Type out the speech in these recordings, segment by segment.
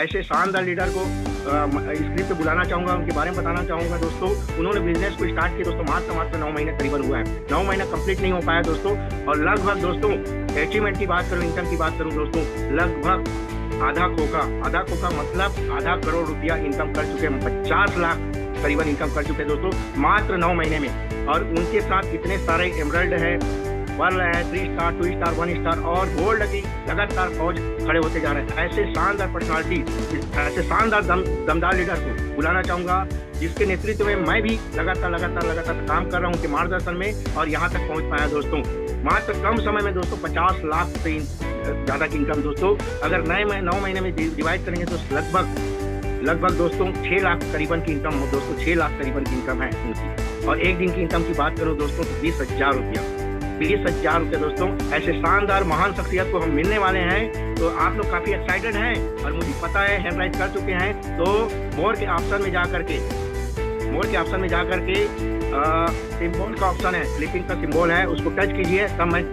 ऐसे शानदार लीडर को स्क्रिप्ट पे बुलाना चाहूँगा, उनके बारे में बताना चाहूँगा दोस्तों। उन्होंने बिजनेस को स्टार्ट किया दोस्तों मात्र 9 महीने करीबन हुआ है, 9 महीना कंप्लीट नहीं हो पाया दोस्तों। और लगभग दोस्तों अचीवमेंट की बात करूँ, इनकम की बात करूँ दोस्तों, लगभग आधा खोखा मतलब आधा करोड़ रुपया इनकम कर चुके हैं, 50 लाख करीबन इनकम कर चुके हैं दोस्तों मात्र 9 महीने में। और उनके साथ इतने सारे एमरल्ड है, पर्ल है, 3 स्टार, 2 स्टार, 1 स्टार और गोल्ड की लगातार फौज खड़े होते जा रहे हैं। ऐसे शानदार पर्सनालिटी, ऐसे शानदार दमदार लीडर को बुलाना चाहूँगा, जिसके नेतृत्व में मैं भी लगातार काम कर रहा हूँ उनके मार्गदर्शन में और यहाँ तक पहुँच पाया दोस्तों। मात्र कम समय में दोस्तों 50 लाख से ज़्यादा की इनकम दोस्तों। अगर 9 महीने में डिवाइड करेंगे तो लगभग दोस्तों 6 लाख करीबन की इनकम हो दोस्तों, 6 लाख करीबन की इनकम है उनकी। और एक दिन की इनकम की बात करूँ दोस्तों तो 20,000 रुपया, 20,000 रुपये दोस्तों। ऐसे शानदार महान शख्सियत को हम मिलने वाले हैं, तो आप लोग काफ़ी एक्साइटेड हैं और मुझे पता है हैंड राइज कर चुके हैं। तो मोर के ऑप्शन में जा करके सिंबल का ऑप्शन है, क्लिपिंग का सिंबल है, उसको टच कीजिए, तब मैं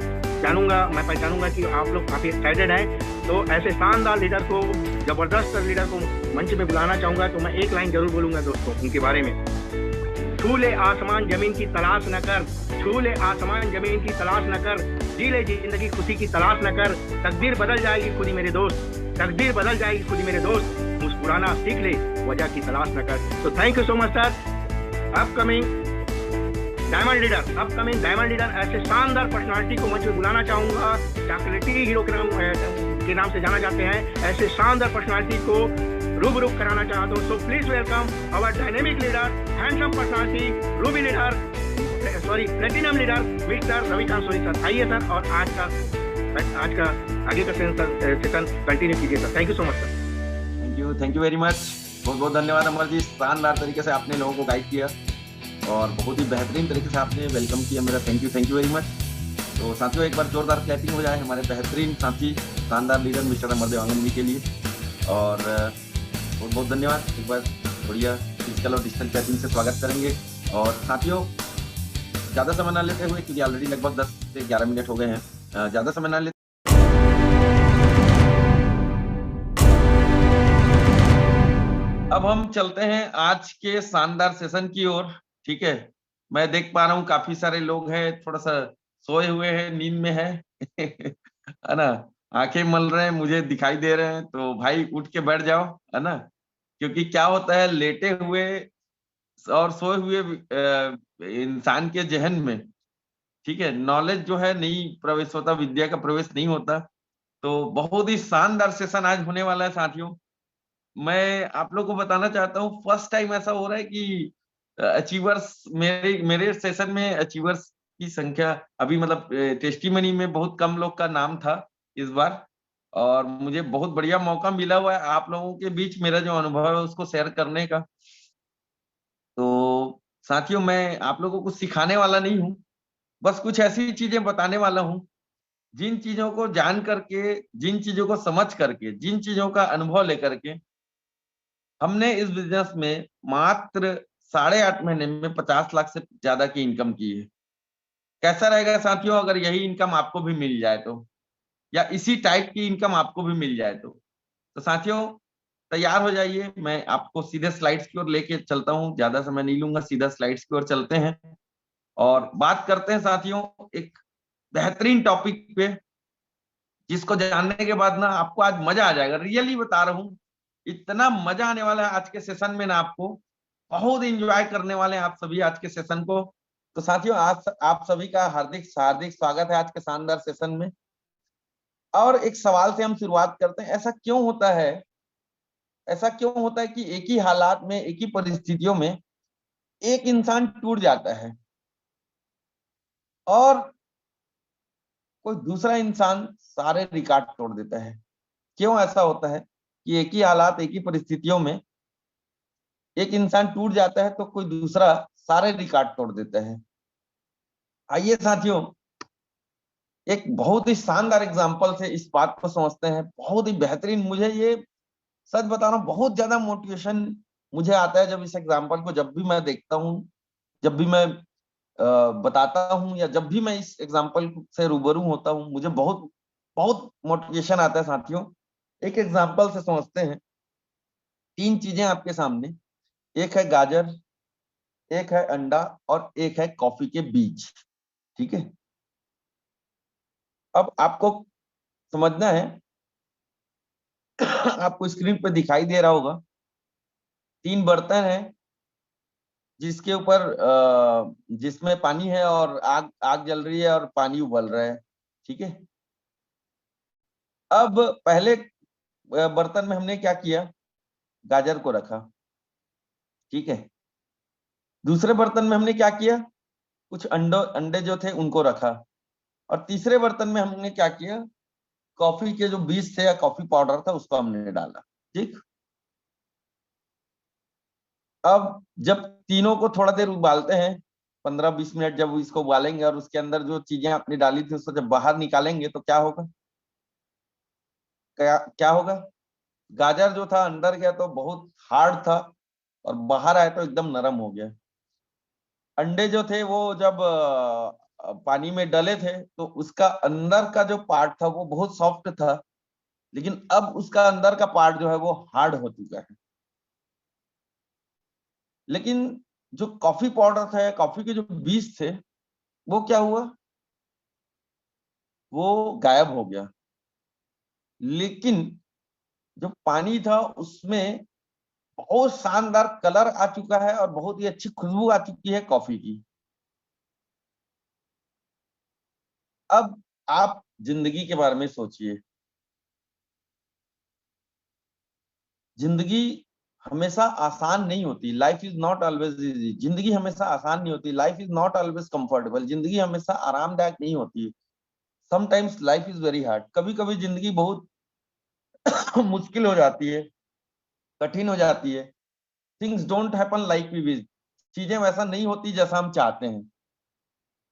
पहचानूंगा कि आप लोग काफ़ी एक्साइटेड हैं। तो ऐसे शानदार लीडर को, जबरदस्त लीडर को मंच में बुलाना चाहूँगा। तो मैं एक लाइन जरूर बोलूँगा दोस्तों उनके बारे में। छूले आसमान जमीन की तलाश न कर, छूले आसमान जमीन की तलाश न कर, जी ले जिंदगी खुशी की तलाश न कर, तकदीर बदल जाएगी खुदी मेरे दोस्त, तकदीर बदल जाएगी खुदी मेरे दोस्त, मुस्कुराना सीख ले वजह की तलाश न कर। तो thank you so much sir. Upcoming diamond leader ऐसे शानदार पर्सनालिटी को मंच में बुलाना चाहूँगा, चॉकलेटी हीरो के नाम से जाना जाते हैं। ऐसे शानदार पर्सनालिटी को रूबरू कराना चाहता हूँ। So please welcome our dynamic leader, handsome personality, ruby leader, platinum leader mister Ravikant Soni sir. आइए सर और आज का आगे का सेशन कंटिन्यू कीजिए sir. Thank you so much sir. Thank you very much. बहुत बहुत धन्यवाद अमर जी, शानदार तरीके से आपने लोगों को गाइड किया और बहुत ही बेहतरीन तरीके से आपने वेलकम किया मेरा। Thank you very much. तो साथियों एक बार जोरदार क्लैपिंग हो जाए हमारे बेहतरीन साथी, शानदार लीडर मिस्टर अमर देवांगन जी के लिए। और बहुत बहुत धन्यवाद। एक बार बढ़िया फिजिकल और डिजिटल क्लैपिंग से स्वागत करेंगे। और साथियों ज़्यादा समय ना लेते हुए, क्योंकि ऑलरेडी लगभग 10 से 11 मिनट हो गए हैं, ज़्यादा समय ना लेते अब हम चलते हैं आज के शानदार सेशन की ओर। ठीक है, मैं देख पा रहा हूँ काफी सारे लोग हैं, थोड़ा सा सोए हुए हैं, नींद में है है ना, आंखें मल रहे हैं, मुझे दिखाई दे रहे हैं। तो भाई उठ के बैठ जाओ, है ना, क्योंकि क्या होता है लेटे हुए और सोए हुए इंसान के जहन में, ठीक है, नॉलेज जो है नहीं प्रवेश होता, विद्या का प्रवेश नहीं होता। तो बहुत ही शानदार सेशन आज होने वाला है साथियों। मैं आप लोग को बताना चाहता हूँ, फर्स्ट टाइम ऐसा हो रहा है कि अचीवर्स, मेरे सेशन में अचीवर्स की संख्या अभी मतलब टेस्टिमनी में बहुत कम लोग का नाम था इस बार, और मुझे बहुत बढ़िया मौका मिला हुआ है आप लोगों के बीच मेरा जो अनुभव है उसको शेयर करने का। तो साथियों मैं आप लोगों को सिखाने वाला नहीं हूँ, बस कुछ ऐसी चीजें बताने वाला हूँ जिन चीजों को जान करके, जिन चीजों को समझ करके, जिन चीजों का अनुभव लेकर के हमने इस बिजनेस में मात्र 8.5 महीने में 50 लाख से ज्यादा की इनकम की है। कैसा रहेगा साथियों अगर यही इनकम आपको भी मिल जाए तो, या इसी टाइप की इनकम आपको भी मिल जाए तो साथियों तैयार हो जाइए। मैं आपको सीधे स्लाइड्स की ओर लेके चलता हूँ, ज्यादा समय नहीं लूंगा, सीधा स्लाइड्स की ओर चलते हैं और बात करते हैं साथियों एक बेहतरीन टॉपिक पे, जिसको जानने के बाद ना आपको आज मजा आ जाएगा। रियली बता रहा हूँ, इतना मजा आने वाला है आज के सेशन में ना, आपको बहुत इंजॉय करने वाले हैं आप सभी आज के सेशन को। तो साथियों आज आप सभी का हार्दिक स्वागत है आज के शानदार सेशन में। और एक सवाल से हम शुरुआत करते हैं, ऐसा क्यों होता है कि एक ही हालात में, एक ही परिस्थितियों में एक इंसान टूट जाता है और कोई दूसरा इंसान सारे रिकॉर्ड तोड़ देता है? क्यों ऐसा होता है कि एक ही हालात, एक ही परिस्थितियों में एक इंसान टूट जाता है तो कोई दूसरा सारे रिकॉर्ड तोड़ देता है? आइए साथियों एक बहुत ही शानदार एग्जांपल से इस बात को समझते हैं। बहुत ही बेहतरीन, मुझे ये सच बता रहा हूँ, बहुत ज्यादा मोटिवेशन मुझे आता है जब इस एग्जांपल को, जब भी मैं देखता हूँ, जब भी मैं बताता हूँ, या जब भी मैं इस एग्जांपल से रूबरू होता हूँ, मुझे बहुत बहुत मोटिवेशन आता है साथियों। एक एग्जांपल से समझते हैं। तीन चीजें आपके सामने, एक है गाजर, एक है अंडा और एक है कॉफी के बीज। ठीक है, अब आपको समझना है आपको स्क्रीन पे दिखाई दे रहा होगा, तीन बर्तन है जिसके ऊपर जिसमें पानी है और आग आग जल रही है और पानी उबल रहा है। ठीक है, अब पहले बर्तन में हमने क्या किया, गाजर को रखा। ठीक है, दूसरे बर्तन में हमने क्या किया, कुछ अंडे जो थे उनको रखा, और तीसरे बर्तन में हमने क्या किया, कॉफी के जो बीज थे या कॉफी पाउडर था उसको हमने डाला। ठीक, अब जब तीनों को थोड़ा देर उबालते हैं, 15-20 मिनट जब इसको उबालेंगे और उसके अंदर जो चीजें आपने डाली थी उसको जब बाहर निकालेंगे तो क्या होगा, क्या क्या होगा, गाजर जो था अंदर गया तो बहुत हार्ड था और बाहर आया तो एकदम नरम हो गया। अंडे जो थे वो जब पानी में डले थे तो उसका अंदर का जो पार्ट था वो बहुत सॉफ्ट था, लेकिन अब उसका अंदर का पार्ट जो है वो हार्ड हो चुका है। लेकिन जो कॉफी पाउडर था या कॉफी के जो बीज थे वो क्या हुआ, वो गायब हो गया। लेकिन जो पानी था उसमें बहुत शानदार कलर आ चुका है और बहुत ही अच्छी खुशबू आ चुकी है कॉफी की। अब आप जिंदगी के बारे में सोचिए, जिंदगी हमेशा आसान नहीं होती, life is not always easy. जिंदगी हमेशा आसान नहीं होती, life is not always comfortable. जिंदगी हमेशा आरामदायक नहीं होती, sometimes life is very hard. कभी कभी जिंदगी बहुत मुश्किल हो जाती है, कठिन हो जाती है। Things don't happen like we wish, चीजें वैसा नहीं होती जैसा हम चाहते हैं।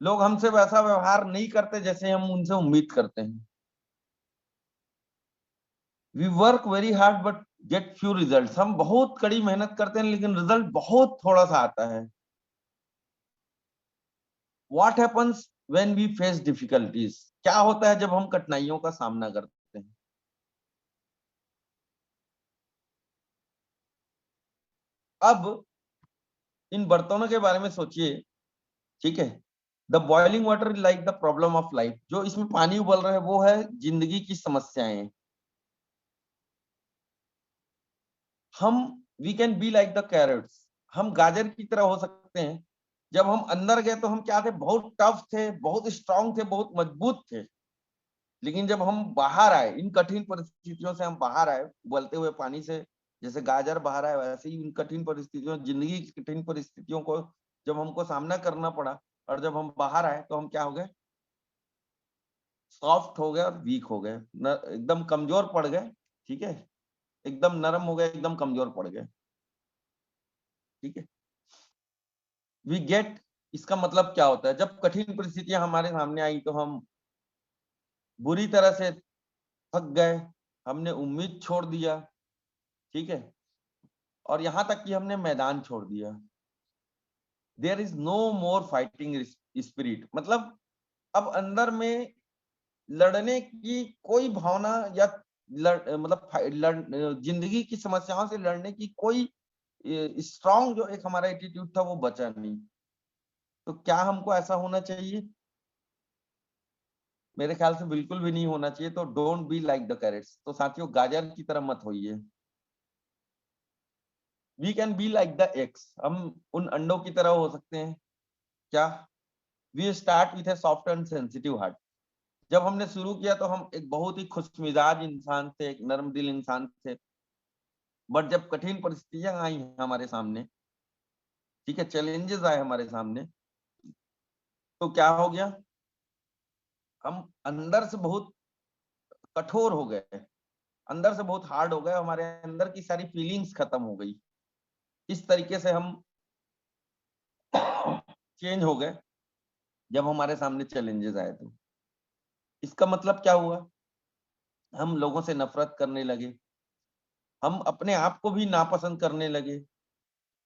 लोग हमसे वैसा व्यवहार नहीं करते जैसे हम उनसे उम्मीद करते हैं। We work very hard but get few result, हम बहुत कड़ी मेहनत करते हैं लेकिन रिजल्ट बहुत थोड़ा सा आता है। What happens when we face difficulties, क्या होता है जब हम कठिनाइयों का सामना करते हैं। अब इन बर्तनों के बारे में सोचिए। ठीक है, the boiling water is like the problem of life, जो इसमें पानी उबल रहा है वो है जिंदगी की समस्याएं। हम we can be like the carrots, हम गाजर की तरह हो सकते हैं। जब हम अंदर गए तो हम क्या थे, बहुत टफ थे, बहुत स्ट्रांग थे, बहुत मजबूत थे। लेकिन जब हम बाहर आए, इन कठिन परिस्थितियों से हम बाहर आए, उबलते हुए पानी से जैसे गाजर बाहर आए, वैसे ही इन कठिन परिस्थितियों, जिंदगी की कठिन परिस्थितियों को जब हमको सामना करना पड़ा और जब हम बाहर आए तो हम क्या हो गए, सॉफ्ट हो गए और वीक हो गए, एकदम कमजोर पड़ गए। ठीक है, एकदम नरम हो गए, एकदम कमजोर पड़ गए। ठीक है, वी गेट, इसका मतलब क्या होता है, जब कठिन परिस्थितियां हमारे सामने आई तो हम बुरी तरह से थक गए, हमने उम्मीद छोड़ दिया। ठीक है, और यहां तक कि हमने मैदान छोड़ दिया। There is no more fighting spirit, मतलब अब अंदर में लड़ने की कोई भावना या जिंदगी की समस्याओं से लड़ने की कोई स्ट्रांग जो एक हमारा एटीट्यूड था वो बचा नहीं। तो क्या हमको ऐसा होना चाहिए? मेरे ख्याल से बिल्कुल भी नहीं होना चाहिए। तो don't be like the carrots, तो साथियों गाजर की तरह मत होइए। We can be like the eggs, हम उन अंडों की तरह हो सकते हैं। क्या? We start with a soft and sensitive heart. जब हमने शुरू किया तो हम एक बहुत ही खुशमिजाज इंसान थे, एक नरम दिल इंसान थे। बट जब कठिन परिस्थितियां आई हमारे सामने, ठीक है, चैलेंजेस आए हमारे सामने, तो क्या हो गया, हम अंदर से बहुत कठोर हो गए, अंदर से बहुत हार्ड हो गए, हमारे अंदर की सारी फीलिंग्स खत्म हो गई। इस तरीके से हम चेंज हो गए जब हमारे सामने चैलेंजेस आए। तो इसका मतलब क्या हुआ, हम लोगों से नफरत करने लगे, हम अपने आप को भी नापसंद करने लगे,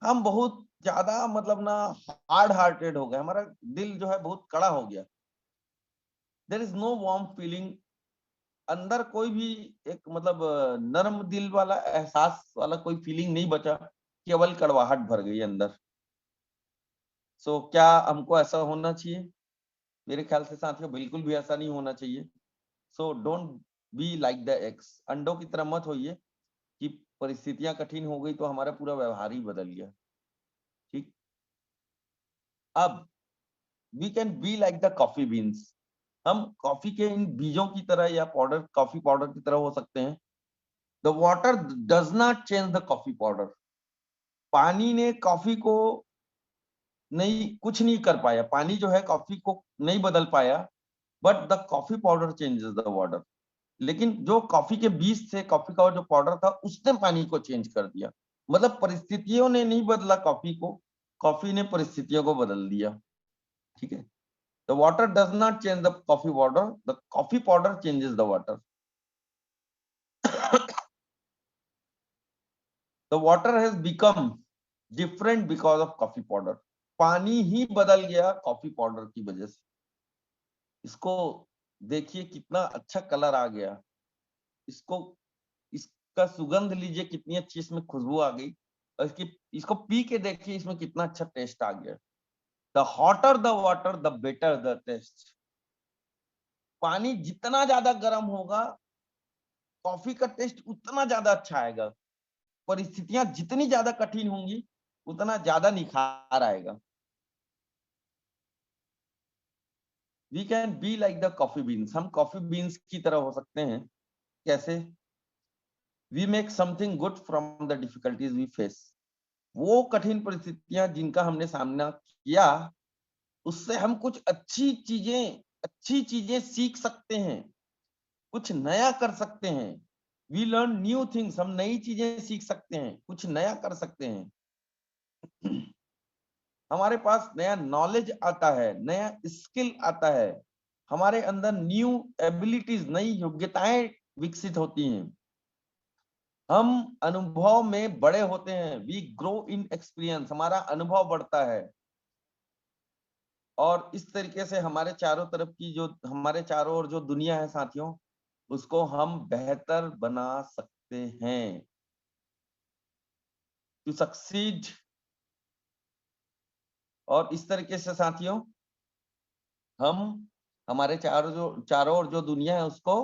हम बहुत ज्यादा मतलब ना हार्ड हार्टेड हो गए, हमारा दिल जो है बहुत कड़ा हो गया। There is no warm feeling अंदर कोई भी एक मतलब नर्म दिल वाला एहसास वाला कोई फीलिंग नहीं बचा, केवल कड़वाहट भर गई अंदर। सो क्या हमको ऐसा होना चाहिए? मेरे ख्याल से साथियों बिल्कुल भी ऐसा नहीं होना चाहिए। So don't be like the x. अंडों की तरह मत होइए कि परिस्थितियां कठिन हो गई तो हमारा पूरा व्यवहार ही बदल गया। ठीक। अब we can be like the coffee beans. हम कॉफी के इन बीजों की तरह या पाउडर, कॉफी पाउडर की तरह हो सकते हैं। The water does not change the coffee powder. पानी ने कॉफी को नहीं, कुछ नहीं कर पाया, पानी जो है कॉफी को नहीं बदल पाया, but the coffee powder changes the water. लेकिन जो कॉफी के बीज थे, कॉफी का जो पाउडर था, उसने पानी को चेंज कर दिया। मतलब परिस्थितियों ने नहीं बदला कॉफी को, कॉफी ने परिस्थितियों को बदल दिया। ठीक है। The water does not change the coffee powder, the coffee powder changes the water. The water has become different because of coffee powder. पानी ही बदल गया कॉफी पाउडर की वजह से। इसको देखिए कितना अच्छा कलर आ गया, इसको, इसका सुगंध लीजिए कितनी अच्छी इसमें खुशबू आ गई, और इसको पी के देखिए इसमें कितना अच्छा टेस्ट आ गया। The hotter the water the better the taste. पानी जितना ज्यादा गर्म होगा, कॉफी का टेस्ट उतना ज्यादा अच्छा आएगा। परिस्थितियां जितनी ज्यादा कठिन होंगी, उतना ज्यादा निखार आएगा। We can be like the coffee beans. हम कॉफी बीन्स की तरह हो सकते हैं। कैसे? We make something good from the difficulties we face. वो कठिन परिस्थितियां जिनका हमने सामना किया, उससे हम कुछ अच्छी चीजें सीख सकते हैं, कुछ नया कर सकते हैं। We learn new things. हम नई चीजें सीख सकते हैं, कुछ नया कर सकते हैं। हमारे पास नया नॉलेज आता है, नया स्किल आता है, हमारे अंदर न्यू एबिलिटीज, नई योग्यताएं विकसित होती हैं। हम अनुभव में बड़े होते हैं। We grow in experience. हमारा अनुभव बढ़ता है, और इस तरीके से हमारे चारों तरफ की जो, हमारे चारों ओर जो दुनिया है साथियों, उसको हम बेहतर बना सकते हैं। To succeed. और इस तरीके से साथियों हम हमारे चारों ओर जो दुनिया है उसको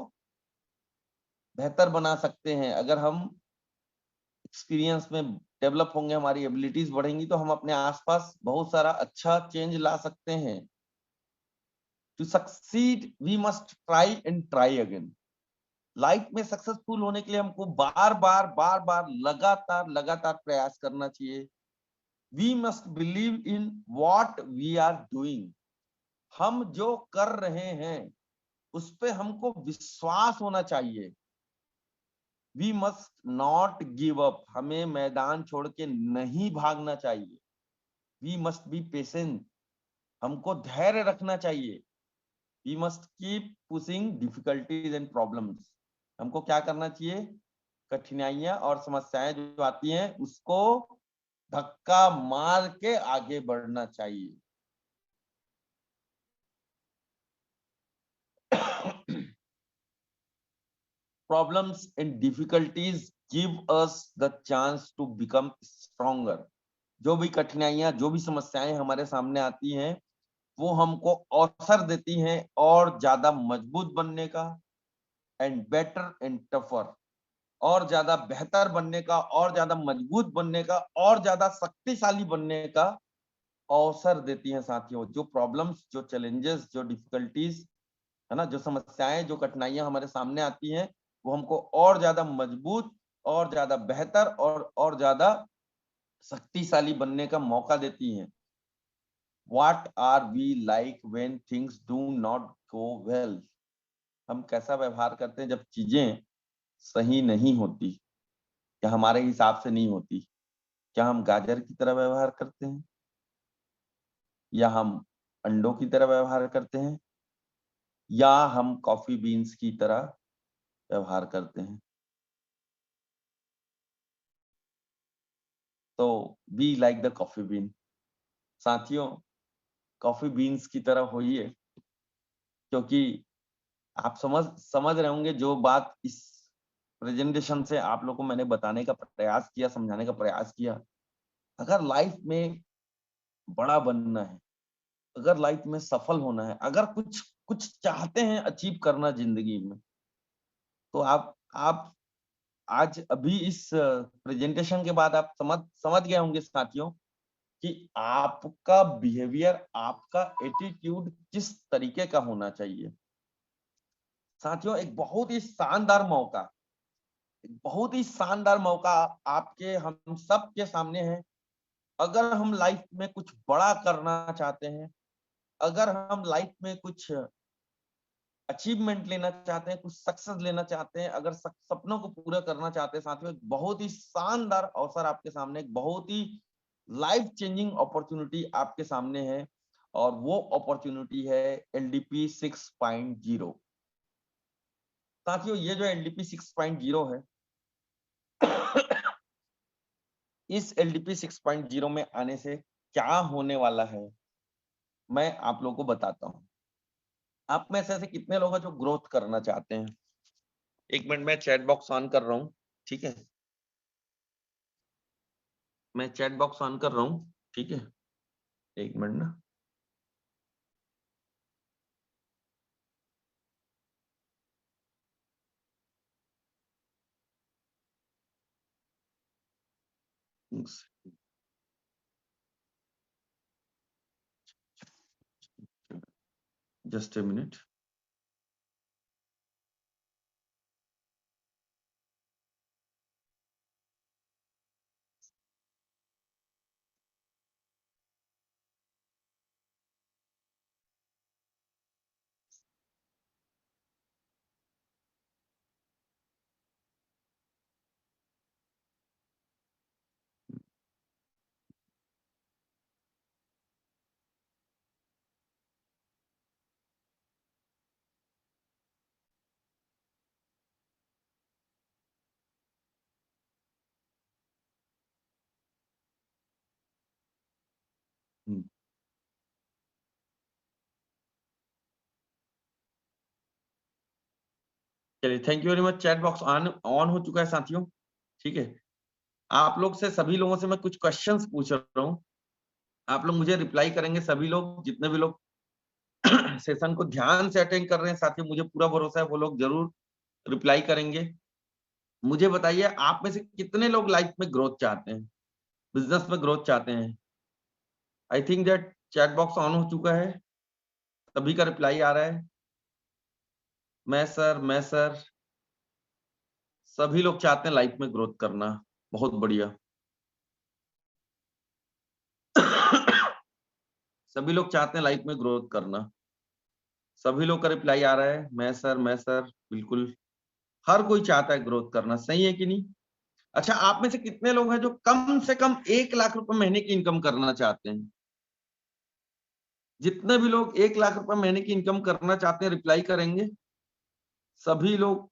बेहतर बना सकते हैं। अगर हम एक्सपीरियंस में डेवलप होंगे, हमारी एबिलिटीज बढ़ेंगी, तो हम अपने आसपास बहुत सारा अच्छा चेंज ला सकते हैं। To succeed we must try and try again. Life में सक्सेसफुल होने के लिए हमको बार बार लगातार प्रयास करना चाहिए। We must believe in what we are doing. हम जो कर रहे हैं उस पे हमको विश्वास होना चाहिए। We must not give up. हमें मैदान छोड़ के नहीं भागना चाहिए। We must be patient. हमको धैर्य रखना चाहिए। We must keep pushing difficulties and problems. हमको क्या करना चाहिए? कठिनाइयां और समस्याएं जो आती हैं उसको धक्का मार के आगे बढ़ना चाहिए। Problems and difficulties give us the chance to become stronger. जो भी कठिनाइयां, जो भी समस्याएं हमारे सामने आती हैं, वो हमको अवसर देती हैं और ज्यादा मजबूत बनने का, एंड बेटर एंड टफर, और ज्यादा बेहतर बनने का, और ज्यादा मजबूत बनने का, और ज्यादा शक्तिशाली बनने का अवसर देती हैं साथियों। जो प्रॉब्लम्स, जो चैलेंजेस, जो डिफिकल्टीज है ना, जो समस्याएं, जो कठिनाइयां हमारे सामने आती हैं, वो हमको और ज्यादा मजबूत, और ज्यादा बेहतर, और ज्यादा शक्तिशाली बनने का मौका देती हैं। What are we like when things do not go well? हम कैसा व्यवहार करते हैं जब चीजें सही नहीं होती, या हमारे हिसाब से नहीं होती? क्या हम गाजर की तरह व्यवहार करते हैं, या हम अंडों की तरह व्यवहार करते हैं, या हम कॉफी बीन्स की तरह व्यवहार करते हैं? तो B like the coffee bean. साथियों, कॉफी बीन्स की तरह होइए, क्योंकि आप समझ रहे होंगे जो बात इस प्रेजेंटेशन से आप लोगों को मैंने बताने का प्रयास किया, समझाने का प्रयास किया। अगर लाइफ में बड़ा बनना है, अगर लाइफ में सफल होना है, अगर कुछ कुछ चाहते हैं अचीव करना जिंदगी में, तो आप आज अभी इस प्रेजेंटेशन के बाद आप समझ गए होंगे साथियों कि आपका बिहेवियर, आपका एटीट्यूड किस तरीके का होना चाहिए। साथियों, एक बहुत ही शानदार मौका, एक बहुत ही शानदार मौका आपके हम सब के सामने है। अगर हम लाइफ में कुछ बड़ा करना चाहते हैं, अगर हम लाइफ में कुछ अचीवमेंट लेना चाहते हैं, कुछ सक्सेस लेना चाहते हैं, अगर सपनों को पूरा करना चाहते हैं साथियों, एक बहुत ही शानदार अवसर आपके सामने, एक बहुत ही लाइफ चेंजिंग अपॉर्चुनिटी आपके सामने है, और वो अपॉर्चुनिटी है LDP 6.0। साथियों, ये जो LDP 6.0 है, इस LDP 6.0 में आने से क्या होने वाला है, मैं आप लोगों को बताता हूं। आप में से ऐसे कितने लोग हैं जो ग्रोथ करना चाहते हैं? एक मिनट में चैट बॉक्स ऑन कर रहा हूं, ठीक है? मैं चैट बॉक्स ऑन कर रहा हूं, ठीक है? एक मिनट ना। Just a minute. चलिए, thank you very much. Chat box on on हो चुका है साथियों, ठीक है? आप लोग से, सभी लोगों से मैं कुछ क्वेश्चंस पूछ रहा हूँ, आप लोग मुझे रिप्लाई करेंगे। सभी लोग, जितने भी लोग सेशन को ध्यान से अटेंड कर रहे हैं साथियों, मुझे पूरा भरोसा है वो लोग जरूर रिप्लाई करेंगे। मुझे बताइए, आप में से कितने लोग लाइफ में ग्रोथ चाहते हैं, बिजनेस में ग्रोथ चाहते हैं? I think that chat box on हो चुका है, सभी का रिप्लाई आ रहा है। मैं सर, सभी लोग चाहते हैं लाइफ में ग्रोथ करना। बहुत बढ़िया। सभी लोग चाहते हैं लाइफ में ग्रोथ करना। सभी लोग का रिप्लाई आ रहा है, मैं सर, बिल्कुल हर कोई चाहता है ग्रोथ करना। सही है कि नहीं? अच्छा, आप में से कितने लोग हैं जो कम से कम 1 लाख रुपए महीने की इनकम करना चाहते हैं? जितने भी लोग 1 लाख रुपए महीने की इनकम करना चाहते हैं, रिप्लाई करेंगे। सभी लोग,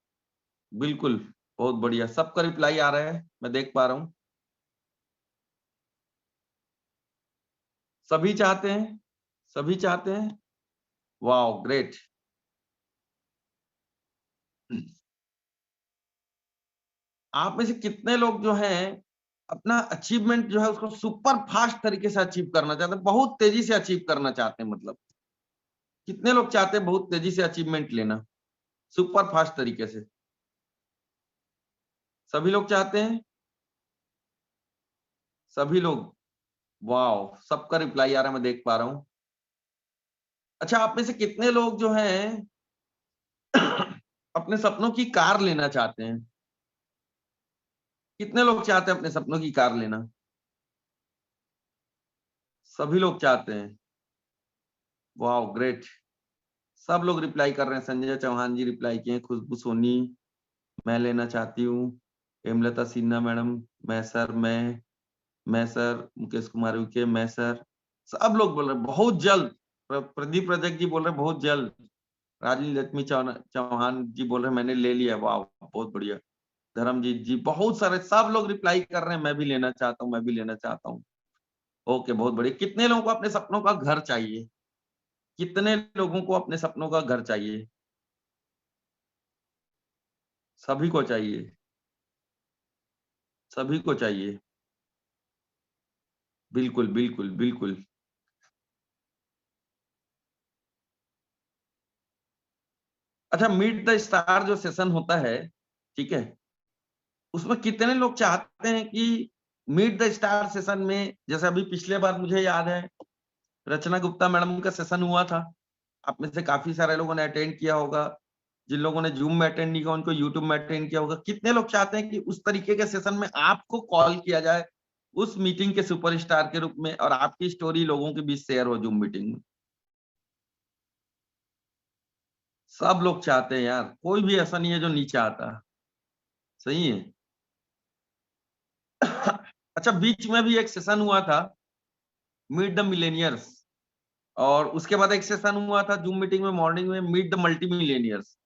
बिल्कुल, बहुत बढ़िया, सबका रिप्लाई आ रहा है, मैं देख पा रहा हूं। सभी चाहते हैं, सभी चाहते हैं। Wow, great. आप में से कितने लोग जो हैं अपना अचीवमेंट जो है उसको सुपर फास्ट तरीके से अचीव करना चाहते हैं, बहुत तेजी से अचीव करना चाहते हैं? मतलब कितने लोग चाहते हैं बहुत तेजी से अचीवमेंट लेना, सुपर फास्ट तरीके से? सभी लोग चाहते हैं, सभी लोग। वाओ, सबका रिप्लाई आ रहा है, मैं देख पा रहा हूं। अच्छा, आप में से कितने लोग जो हैं अपने सपनों की कार लेना चाहते हैं? कितने लोग चाहते हैं अपने सपनों की कार लेना? सभी लोग चाहते हैं। Wow, great. सब लोग रिप्लाई कर रहे हैं। संजय चौहान जी रिप्लाई किए हैं, खुशबू सोनी, मैं लेना चाहती हूँ, हेमलता सिन्हा मैडम, मैं सर, मैं सर, मुकेश कुमार उके, मैं सर। सब लोग बोल रहे हैं बहुत जल्द। प्रदीप रजक जी बोल रहे हैं बहुत जल्द। राजनी लक्ष्मी चौहान जी बोल रहे हैं मैंने ले लिया। वाह, बहुत बढ़िया। धर्मजीत जी, बहुत सारे, सब लोग रिप्लाई कर रहे हैं, मैं भी लेना चाहता हूँ, मैं भी लेना चाहता हूँ। ओके, बहुत बढ़िया। कितने लोगों को अपने सपनों का घर चाहिए? कितने लोगों को अपने सपनों का घर चाहिए? सभी को चाहिए, सभी को चाहिए। बिल्कुल, बिल्कुल, बिल्कुल। अच्छा, मीट द स्टार जो सेशन होता है, ठीक है? उसमें कितने लोग चाहते हैं कि मीट द स्टार सेशन में, जैसे अभी पिछले बार मुझे याद है रचना गुप्ता मैडम का सेशन हुआ था। आप में से काफी सारे लोगों ने अटेंड किया होगा। जिन लोगों ने जूम में अटेंड नहीं किया उनको यूट्यूब में अटेंड किया होगा। कितने लोग चाहते हैं कि उस तरीके के सेशन में आपको कॉल किया जाए उस मीटिंग के सुपरस्टार के रूप में और आपकी स्टोरी लोगों के बीच शेयर हो जूम मीटिंग में? सब लोग चाहते हैं यार, कोई भी ऐसा नहीं है जो नहीं चाहता। सही है। अच्छा, बीच में भी एक सेशन हुआ था मीट द मिलेनियर्स, और उसके बाद एक सेशन हुआ था जूम मीटिंग में मॉर्निंग में मीट द मल्टी मिलेनियर्स।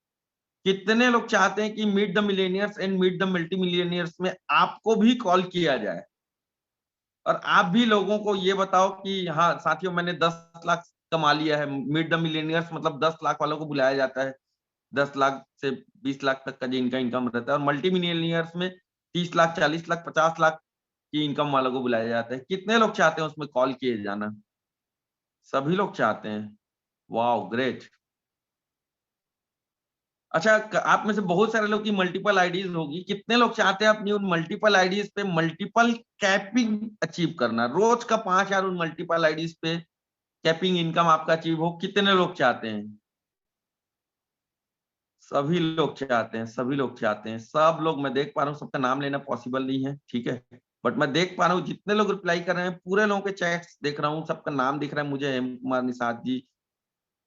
कितने लोग चाहते हैं कि meet the millionaires and meet the multi millionaires में आपको भी कॉल किया जाए और आप भी लोगों को ये बताओ कि हाँ साथियों, मैंने 10 लाख कमा लिया है। मीट द मिलेनियर्स मतलब 10 लाख वालों को बुलाया जाता है। 10 लाख से 20 लाख तक का जिनका इनकम रहता है, और मल्टी मिलियनियर्स में 30 लाख, 40 लाख, 50 लाख की इनकम वालों को बुलाया जाता है। कितने लोग चाहते हैं उसमें कॉल किए जाना? सभी लोग चाहते हैं। Wow, great. अच्छा, आप में से बहुत सारे लोग की मल्टीपल आईडीज होगी। कितने लोग चाहते हैं अपनी उन मल्टीपल आईडीज पे मल्टीपल कैपिंग अचीव करना? रोज का 5,000 उन मल्टीपल आईडीज पे कैपिंग इनकम आपका अचीव हो। कितने लोग चाहते हैं? सभी लोग चाहते हैं, सभी लोग चाहते हैं। सब लोग, मैं देख पा रहा हूँ, सबका नाम लेना पॉसिबल नहीं है, ठीक है, बट मैं देख पा रहा हूँ जितने लोग रिप्लाई कर रहे हैं, पूरे लोगों के चैट्स देख रहा हूँ, सबका नाम दिख रहा है मुझे। हेम कुमार निषाद जी,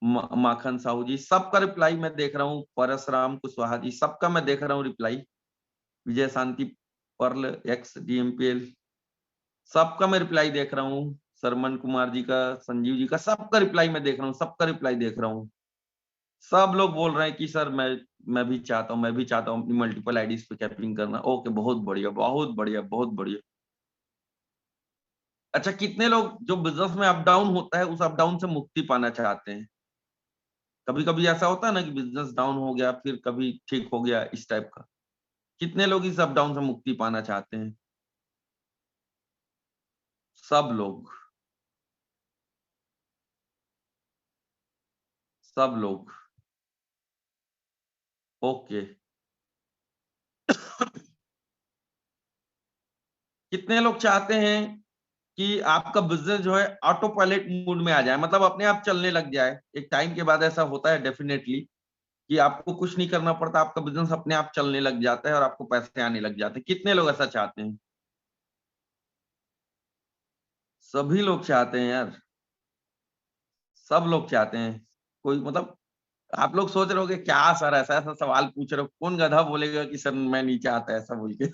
माखन साहू जी, सबका रिप्लाई मैं देख रहा हूँ। परसराम कुशवाहा जी, सबका मैं देख रहा हूँ रिप्लाई। विजय शांति पर्ल एक्स डीएमपीएल, सबका मैं रिप्लाई देख रहा हूँ। सरमन कुमार जी का, संजीव जी का, सबका रिप्लाई मैं देख रहा हूँ, सबका रिप्लाई देख रहा हूँ। सब लोग बोल रहे हैं कि सर मैं भी चाहता हूँ, मैं भी चाहता हूँ अपनी मल्टीपल आईडीज पे कैपिंग करना। ओके, बहुत बढ़िया, बहुत बढ़िया, बहुत बढ़िया। अच्छा, कितने लोग जो बिजनेस में अप डाउन होता है उस अप डाउन से मुक्ति पाना चाहते हैं? कभी कभी ऐसा होता है ना कि बिजनेस डाउन हो गया फिर कभी ठीक हो गया, इस टाइप का। कितने लोग इस अप डाउन से मुक्ति पाना चाहते हैं? सब लोग, सब लोग। ओके। कितने लोग चाहते हैं कि आपका बिजनेस जो है ऑटो पायलट मोड में आ जाए, मतलब अपने आप चलने लग जाए? एक टाइम के बाद ऐसा होता है डेफिनेटली कि आपको कुछ नहीं करना पड़ता, आपका बिजनेस अपने आप चलने लग जाता है और आपको पैसे आने लग जाते हैं। कितने लोग ऐसा चाहते हैं? सभी लोग चाहते हैं यार, सब लोग चाहते हैं। कोई मतलब, आप लोग सोच रहे होगे क्या सर ऐसा ऐसा सवाल पूछ रहे हो, कौन गधा बोलेगा कि सर मैं नहीं चाहता ऐसा बोल के।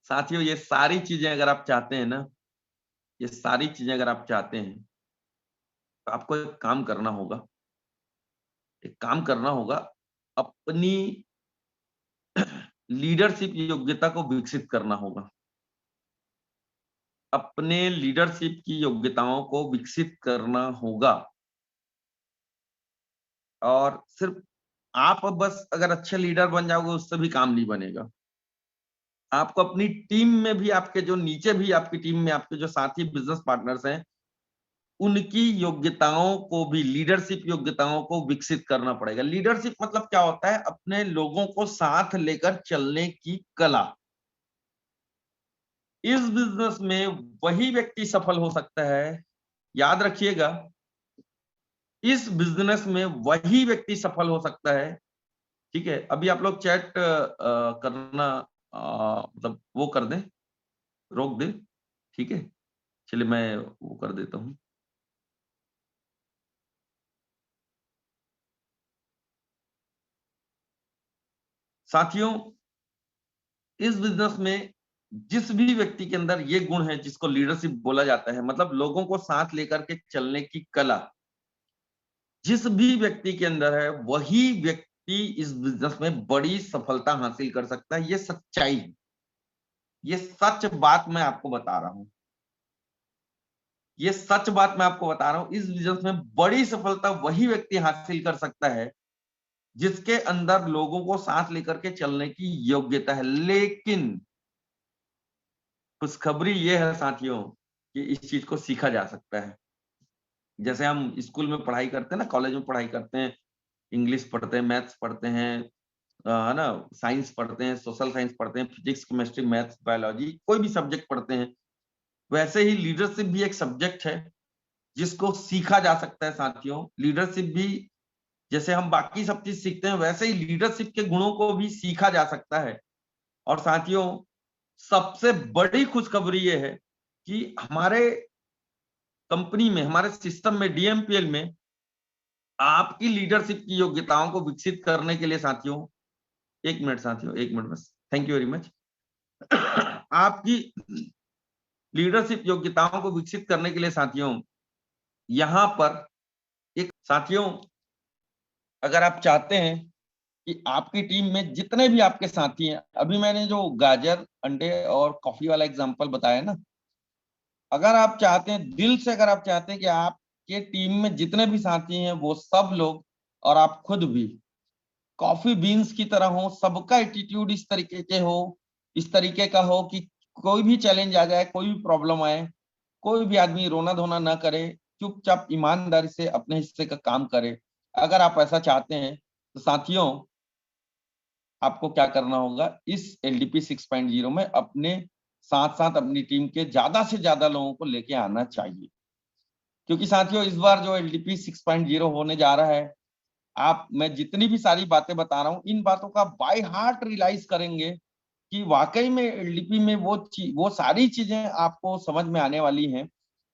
साथियों, ये सारी चीजें अगर आप चाहते हैं ना, ये सारी चीजें अगर आप चाहते हैं तो आपको एक काम करना होगा। एक काम करना होगा, अपनी लीडरशिप योग्यता को विकसित करना होगा। अपने लीडरशिप की योग्यताओं को विकसित करना होगा। और सिर्फ आप बस अगर अच्छे लीडर बन जाओगे उससे भी काम नहीं बनेगा। आपको अपनी टीम में भी, आपके जो नीचे भी आपकी टीम में आपके जो साथी बिजनेस पार्टनर्स हैं, उनकी योग्यताओं को भी, लीडरशिप योग्यताओं को विकसित करना पड़ेगा। लीडरशिप मतलब क्या होता है? अपने लोगों को साथ लेकर चलने की कला। इस बिजनेस में वही व्यक्ति सफल हो सकता है, याद रखिएगा, इस बिजनेस में वही व्यक्ति सफल हो सकता है। ठीक है, अभी आप लोग चैट करना मतलब वो कर दें, रोक दें, ठीक है, चलिए मैं वो कर देता हूँ। साथियों, इस बिजनेस में जिस भी व्यक्ति के अंदर ये गुण है जिसको लीडरशिप बोला जाता है, मतलब लोगों को साथ लेकर के चलने की कला, जिस भी व्यक्ति के अंदर है वही व्यक्ति इस बिजनेस में बड़ी सफलता हासिल कर सकता है। ये सच्चाई है, ये सच बात मैं आपको बता रहा हूं। ये सच बात मैं आपको बता रहा हूं। इस बिजनेस में बड़ी सफलता वही व्यक्ति हासिल कर सकता है जिसके अंदर लोगों को सांस लेकर के चलने की योग्यता है। लेकिन खुशखबरी ये है साथियों कि इस चीज को सीखा जा सकता है। जैसे हम स्कूल में पढ़ाई करते हैं ना, कॉलेज में पढ़ाई करते हैं, इंग्लिश पढ़ते हैं, मैथ्स पढ़ते हैं, है ना, साइंस पढ़ते हैं, सोशल साइंस पढ़ते हैं, फिजिक्स, केमिस्ट्री, मैथ्स, बायोलॉजी, कोई भी सब्जेक्ट पढ़ते हैं। वैसे ही लीडरशिप भी एक सब्जेक्ट है जिसको सीखा जा सकता है साथियों। लीडरशिप भी जैसे हम बाकी सब चीज सीखते हैं, वैसे ही लीडरशिप के गुणों को भी सीखा जा सकता है। और साथियों, सबसे बड़ी खुशखबरी ये है कि हमारे कंपनी में, हमारे सिस्टम में, डीएमपीएल में आपकी लीडरशिप की योग्यताओं को विकसित करने के लिए साथियों, 1 मिनट साथियों, 1 मिनट बस, थैंक यू वेरी मच। आपकी लीडरशिप योग्यताओं को विकसित करने के लिए साथियों, यहां पर एक, साथियों अगर आप चाहते हैं कि आपकी टीम में जितने भी आपके साथी हैं, अभी मैंने जो गाजर, अंडे और कॉफी वाला एग्जांपल बताया ना, अगर आप चाहते हैं, दिल से अगर आप चाहते हैं कि आपके टीम में जितने भी साथी हैं वो सब लोग और आप खुद भी कॉफी बीन्स की तरह हो, सबका एटीट्यूड इस तरीके के हो, इस तरीके का हो कि कोई भी चैलेंज आ जाए, कोई भी प्रॉब्लम आए, कोई भी आदमी रोना धोना ना करे, चुपचाप ईमानदारी से अपने हिस्से का काम करे, अगर आप ऐसा चाहते हैं तो साथियों आपको क्या करना होगा, इस एलडीपी 6.0 में अपने साथ साथ अपनी टीम के ज्यादा से ज्यादा लोगों को लेके आना चाहिए। क्योंकि साथियों इस बार जो एलडीपी 6.0 होने जा रहा है, मैं जितनी भी सारी बातें बता रहा हूं, इन बातों का बाय हार्ट रियलाइज करेंगे कि वाकई में एलडीपी में वो सारी चीजें आपको समझ में आने वाली हैं।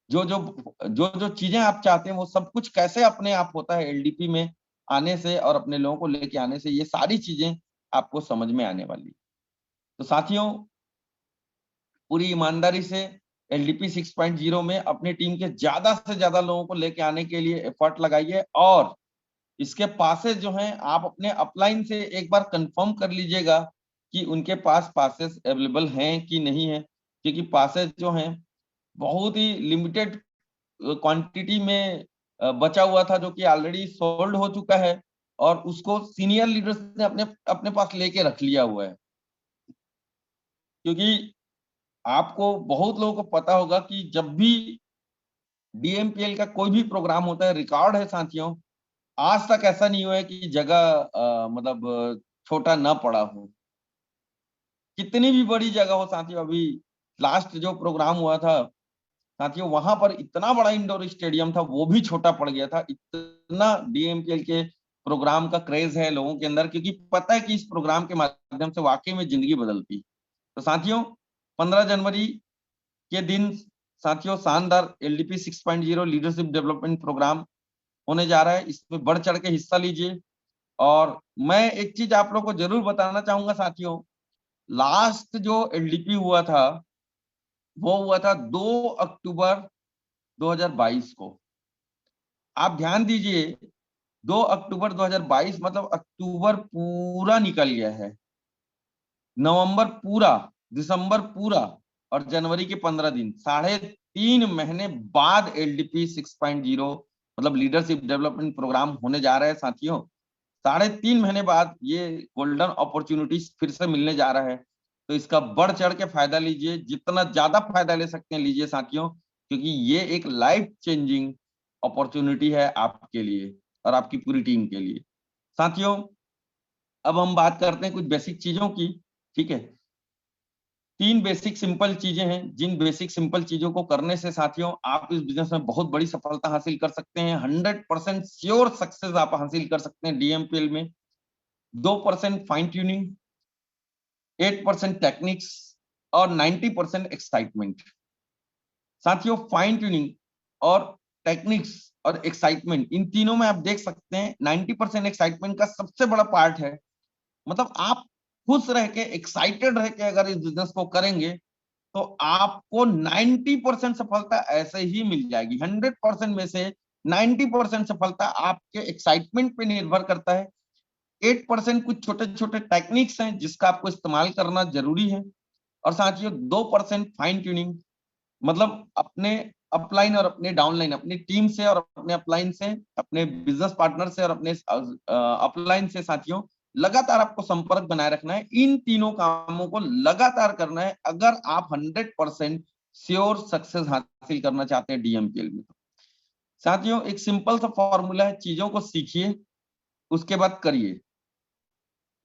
जो चीजें आप चाहते हैं वो सब कुछ कैसे अपने आप होता है एलडीपी में आने से, और अपने लोगों को लेके आने से, ये सारी चीजें आपको समझ में आने वाली। तो साथियों पूरी ईमानदारी से एलडीपी 6.0 में अपनी टीम के ज्यादा से ज्यादा लोगों को लेके आने के लिए एफर्ट लगाइए, और इसके पासेस जो हैं आप अपने अपलाइन से एक बार कंफर्म कर लीजिएगा कि उनके पास पासेस अवेलेबल हैं कि नहीं है, क्योंकि पासेस जो हैं बहुत ही लिमिटेड क्वांटिटी में बचा हुआ था, जो कि ऑलरेडी सोल्ड हो चुका है, और उसको सीनियर लीडर्स ने अपने अपने पास लेके रख लिया हुआ है। क्योंकि आपको बहुत लोगों को पता होगा कि जब भी डीएमपीएल का कोई भी प्रोग्राम होता है, रिकॉर्ड है साथियों, आज तक ऐसा नहीं हुआ है कि जगह मतलब छोटा ना पड़ा हो। कितनी भी बड़ी जगह हो साथियों, अभी लास्ट जो प्रोग्राम हुआ था साथियों, वहां पर इतना बड़ा इंडोर स्टेडियम था, वो भी छोटा पड़ गया था। इतना डीएमपीएल के प्रोग्राम का क्रेज है लोगों के अंदर, क्योंकि पता है कि इस प्रोग्राम के माध्यम से वाकई में जिंदगी बदलती। तो साथियों 15 जनवरी के दिन साथियों शानदार एलडीपी 6.0 लीडरशिप डेवलपमेंट प्रोग्राम होने जा रहा है, इसमें बढ़ चढ़ के हिस्सा लीजिए। और मैं एक चीज आप लोग को जरूर बताना चाहूंगा साथियों, लास्ट जो एलडीपी हुआ था वो हुआ था 2 अक्टूबर 2022 को। आप ध्यान दीजिए, 2 अक्टूबर 2022 मतलब अक्टूबर पूरा निकल गया है, नवंबर पूरा, दिसंबर पूरा, और जनवरी के 15 दिन, 3.5 महीने बाद एलडीपी 6.0 मतलब लीडरशिप डेवलपमेंट प्रोग्राम होने जा रहा है साथियों। 3.5 महीने बाद ये गोल्डन अपॉर्चुनिटीज फिर से मिलने जा रहा है। तो इसका बढ़ चढ़ के फायदा लीजिए, जितना ज्यादा फायदा ले सकते हैं लीजिए साथियों, क्योंकि ये एक लाइफ चेंजिंग अपॉर्चुनिटी है आपके लिए और आपकी पूरी टीम के लिए। साथियों अब हम बात करते हैं कुछ बेसिक चीजों की, ठीक है। 3 बेसिक सिंपल चीजें हैं, जिन बेसिक सिंपल चीजों को करने से साथियों आप इस बिजनेस में बहुत बड़ी सफलता हासिल कर सकते हैं। 100% श्योर सक्सेस आप हासिल कर सकते हैं डीएमपीएल में। 2% फाइन ट्यूनिंग, 8% टेक्निक्स और 90% एक्साइटमेंट। साथियों फाइन ट्यूनिंग और टेक्निक्स और एक्साइटमेंट, इन तीनों में आप देख सकते हैं 90% एक्साइटमेंट का सबसे बड़ा पार्ट है। मतलब आप खुश रह के, एक्साइटेड रह के अगर इस बिजनेस को करेंगे तो आपको 90% सफलता ऐसे ही मिल जाएगी। 100% में से 90% सफलता आपके एक्साइटमेंट पे निर्भर करता है। 8% कुछ छोटे छोटे टेक्निक्स हैं जिसका आपको इस्तेमाल करना जरूरी है। और साथियों 2% फाइन ट्यूनिंग, मतलब अपने अपलाइन और अपने डाउनलाइन, अपनी टीम से और अपने अपलाइन से, अपने बिजनेस पार्टनर से और अपने अपलाइन से साथियों लगातार आपको संपर्क बनाए रखना है। इन तीनों कामों को लगातार करना है अगर आप 100% श्योर सक्सेस हासिल करना चाहते हैं DMPL में। साथियों एक सिंपल सा फॉर्मूला है, चीजों को सीखिए, उसके बाद करिए,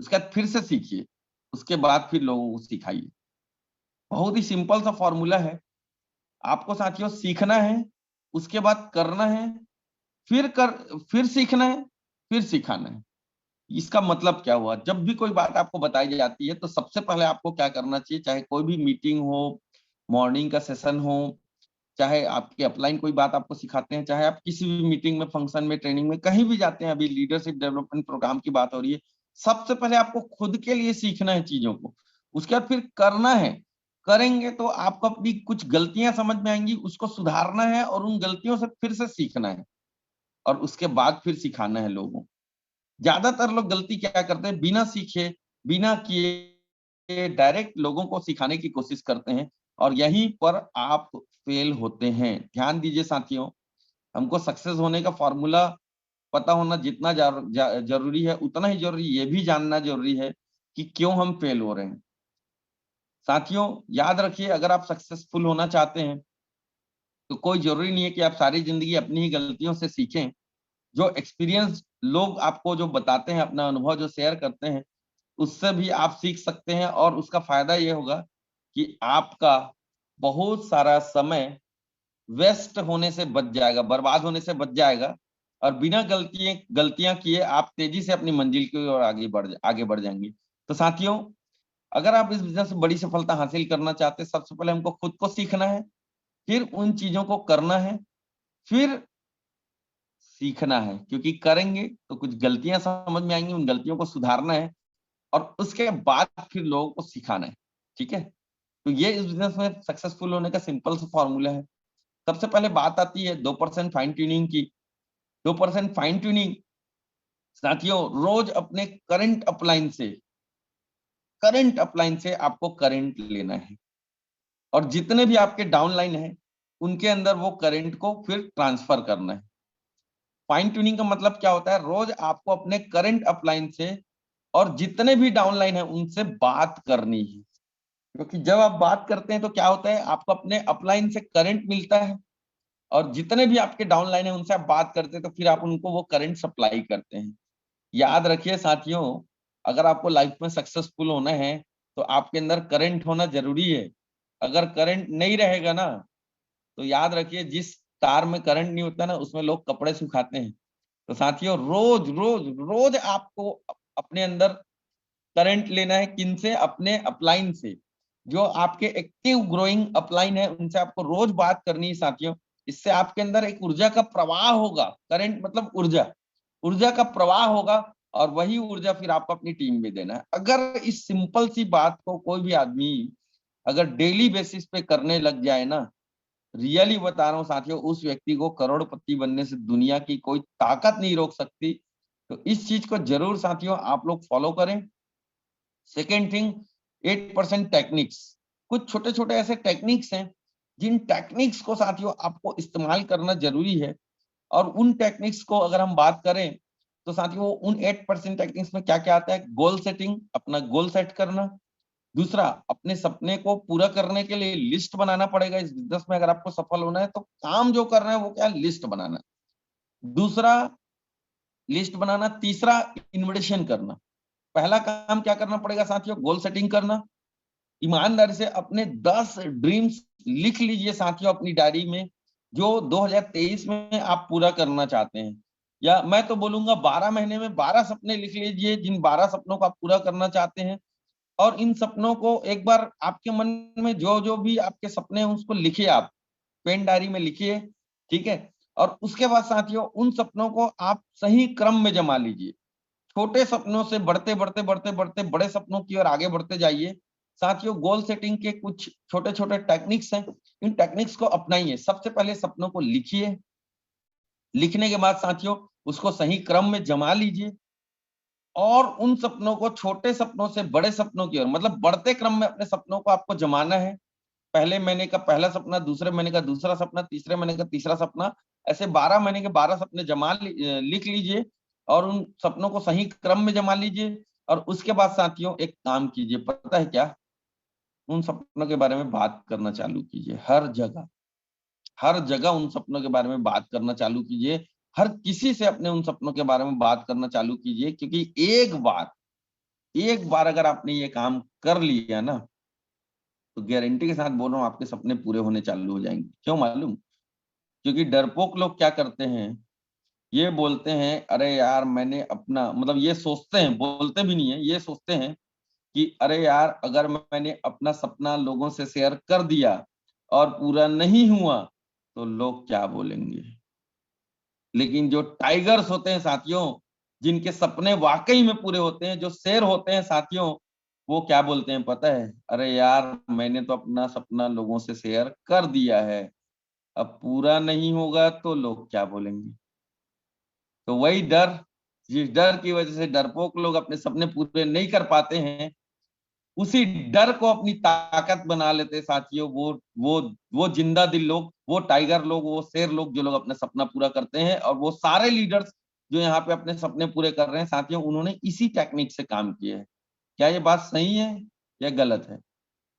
उसके बाद फिर से सीखिए, उसके बाद फिर लोगों को सिखाइए। बहुत ही सिंपल सा फॉर्मूला है। आपको साथियों सीखना है, उसके बाद करना है, फिर सीखना है, फिर सिखाना है। इसका मतलब क्या हुआ? जब भी कोई बात आपको बताई जाती है तो सबसे पहले आपको क्या करना चाहिए, चाहे कोई भी मीटिंग हो, मॉर्निंग का सेशन हो, चाहे आपके अपलाइन कोई बात आपको सिखाते हैं, चाहे आप किसी भी मीटिंग में, फंक्शन में, ट्रेनिंग में, कहीं भी जाते हैं, अभी लीडरशिप डेवलपमेंट प्रोग्राम की बात हो रही है, सबसे पहले आपको खुद के लिए सीखना है चीजों को, उसके बाद फिर करना है। करेंगे तो आपको अपनी कुछ गलतियां समझ में आएंगी, उसको सुधारना है और उन गलतियों से फिर से सीखना है और उसके बाद फिर सिखाना है लोगों को। ज्यादातर लोग गलती क्या करते हैं, बिना सीखे, बिना किए डायरेक्ट लोगों को सिखाने की कोशिश करते हैं और यहीं पर आप फेल होते हैं। ध्यान दीजिए साथियों, हमको सक्सेस होने का फॉर्मूला पता होना जितना जरूरी है, उतना ही जरूरी ये भी जानना जरूरी है कि क्यों हम फेल हो रहे हैं। साथियों याद रखिए, अगर आप सक्सेसफुल होना चाहते हैं तो कोई जरूरी नहीं है कि आप सारी जिंदगी अपनी ही गलतियों से सीखें। जो एक्सपीरियंस लोग आपको जो बताते हैं, अपना अनुभव जो शेयर करते हैं, उससे भी आप सीख सकते हैं और उसका फायदा ये होगा कि आपका बहुत सारा समय वेस्ट होने से बच जाएगा, बर्बाद होने से बच जाएगा और बिना गलतियां किए आप तेजी से अपनी मंजिल की ओर आगे बढ़ जाएंगे। तो साथियों अगर आप इस बिजनेस में बड़ी सफलता हासिल करना चाहते हैं, सबसे पहले हमको खुद को सीखना है, फिर उन चीजों को करना है, फिर सीखना है, क्योंकि करेंगे तो कुछ गलतियां समझ में आएंगी, उन गलतियों को सुधारना है और उसके बाद फिर लोगों को सिखाना है। ठीक है, तो ये इस बिजनेस में सक्सेसफुल होने का सिंपल सा फॉर्मूला है। सबसे पहले बात आती है 2% फाइन ट्यूनिंग की। 2% फाइन ट्यूनिंग साथियों, रोज अपने करंट अपलाइन से आपको करंट लेना है और जितने भी आपके डाउनलाइन है उनके अंदर वो करंट को फिर ट्रांसफर करना है। फाइन ट्यूनिंग का मतलब क्या होता है, रोज आपको अपने करंट अपलाइन से और जितने भी डाउनलाइन है उनसे बात करनी है, क्योंकि जब आप बात करते हैं तो क्या होता है, आपको अपने अपलाइन से करंट मिलता है और जितने भी आपके डाउनलाइन है उनसे आप बात करते हैं तो फिर आप उनको वो करंट सप्लाई करते हैं। याद रखिए साथियों, अगर आपको लाइफ में सक्सेसफुल होना है तो आपके अंदर करंट होना जरूरी है। अगर करंट नहीं रहेगा ना तो याद रखिए, जिस तार में करंट नहीं होता ना उसमें लोग कपड़े सुखाते हैं। तो साथियों रोज रोज रोज आपको अपने अंदर करंट लेना है। किनसे? अपने अपलाइन से। जो आपके एक्टिव ग्रोइंग अपलाइन है उनसे आपको रोज बात करनी है साथियों। इससे आपके अंदर एक ऊर्जा का प्रवाह होगा। करंट मतलब ऊर्जा, ऊर्जा का प्रवाह होगा और वही ऊर्जा फिर आपको अपनी टीम में देना है। अगर इस सिंपल सी बात को कोई भी आदमी अगर डेली बेसिस पे करने लग जाए ना, रियली बता रहा हूँ साथियों, उस व्यक्ति को करोड़पति बनने से दुनिया की कोई ताकत नहीं रोक सकती। तो इस चीज को जरूर साथियों आप लोग फॉलो करें। Second thing, 8% techniques. कुछ छोटे छोटे ऐसे टेक्निक्स हैं जिन टेक्निक्स को साथियों आपको इस्तेमाल करना जरूरी है। और उन टेक्निक्स को अगर हम बात करें तो साथियों उन 8% टेक्निक्स में क्या क्या आता है? गोल सेटिंग, अपना गोल सेट करना। दूसरा, अपने सपने को पूरा करने के लिए लिस्ट बनाना पड़ेगा। इस बिजनेस में अगर आपको सफल होना है तो काम जो करना है वो क्या है? लिस्ट बनाना। दूसरा, लिस्ट बनाना। तीसरा, इन्विटेशन करना। पहला काम क्या करना पड़ेगा साथियों? गोल सेटिंग करना। ईमानदारी से अपने 10 ड्रीम्स लिख लीजिए साथियों अपनी डायरी में, जो 2023 में आप पूरा करना चाहते हैं। या मैं तो बोलूंगा 12 महीने में 12 सपने लिख लीजिए, जिन 12 सपनों को आप पूरा करना चाहते हैं। और इन सपनों को एक बार आपके मन में जो जो भी आपके सपने हैं उसको लिखिए, आप पेन डायरी में लिखिए। ठीक है, और उसके बाद साथियों उन सपनों को आप सही क्रम में जमा लीजिए। छोटे सपनों से बढ़ते बढ़ते बढ़ते बढ़ते बड़े सपनों की ओर आगे बढ़ते जाइए। साथियों गोल सेटिंग के कुछ छोटे छोटे टेक्निक्स हैं, इन टेक्निक्स को अपनाइए। सबसे पहले सपनों को लिखिए, लिखने के बाद साथियों उसको सही क्रम में जमा लीजिए और उन सपनों को छोटे सपनों से बड़े सपनों की ओर, मतलब बढ़ते क्रम में अपने सपनों को आपको जमाना है। पहले महीने का पहला सपना, दूसरे महीने का दूसरा सपना, तीसरे महीने का तीसरा सपना, ऐसे 12 महीने के 12 सपने लिख लीजिए और उन सपनों को सही क्रम में जमा लीजिए। और उसके बाद साथियों एक काम कीजिए, पता है क्या, उन सपनों के बारे में बात करना चालू कीजिए। हर जगह उन सपनों के बारे में बात करना चालू कीजिए। हर किसी से अपने उन सपनों के बारे में बात करना चालू कीजिए, क्योंकि एक बार अगर आपने ये काम कर लिया ना, तो गारंटी के साथ बोल रहा हूं आपके सपने पूरे होने चालू हो जाएंगे। क्यों मालूम? क्योंकि डरपोक लोग क्या करते हैं, ये बोलते हैं अरे यार मैंने अपना, मतलब ये सोचते हैं, बोलते भी नहीं है, ये सोचते हैं कि अरे यार अगर मैंने अपना सपना लोगों से शेयर कर दिया और पूरा नहीं हुआ तो लोग क्या बोलेंगे। लेकिन जो टाइगर्स होते हैं साथियों, जिनके सपने वाकई में पूरे होते हैं, जो शेर होते हैं साथियों, वो क्या बोलते हैं पता है? अरे यार मैंने तो अपना सपना लोगों से शेयर कर दिया है, अब पूरा नहीं होगा तो लोग क्या बोलेंगे। तो वही डर, जिस डर की वजह से डरपोक लोग अपने सपने पूरे नहीं कर पाते हैं, उसी डर को अपनी ताकत बना लेते हैं साथियों। वो जिंदा दिल लोग, वो टाइगर लोग, वो शेर लोग, जो लोग अपना सपना पूरा करते हैं। और वो सारे लीडर्स जो यहाँ पे अपने सपने पूरे कर रहे हैं साथियों, उन्होंने इसी टेक्निक से काम किया है। क्या ये बात सही है या गलत है?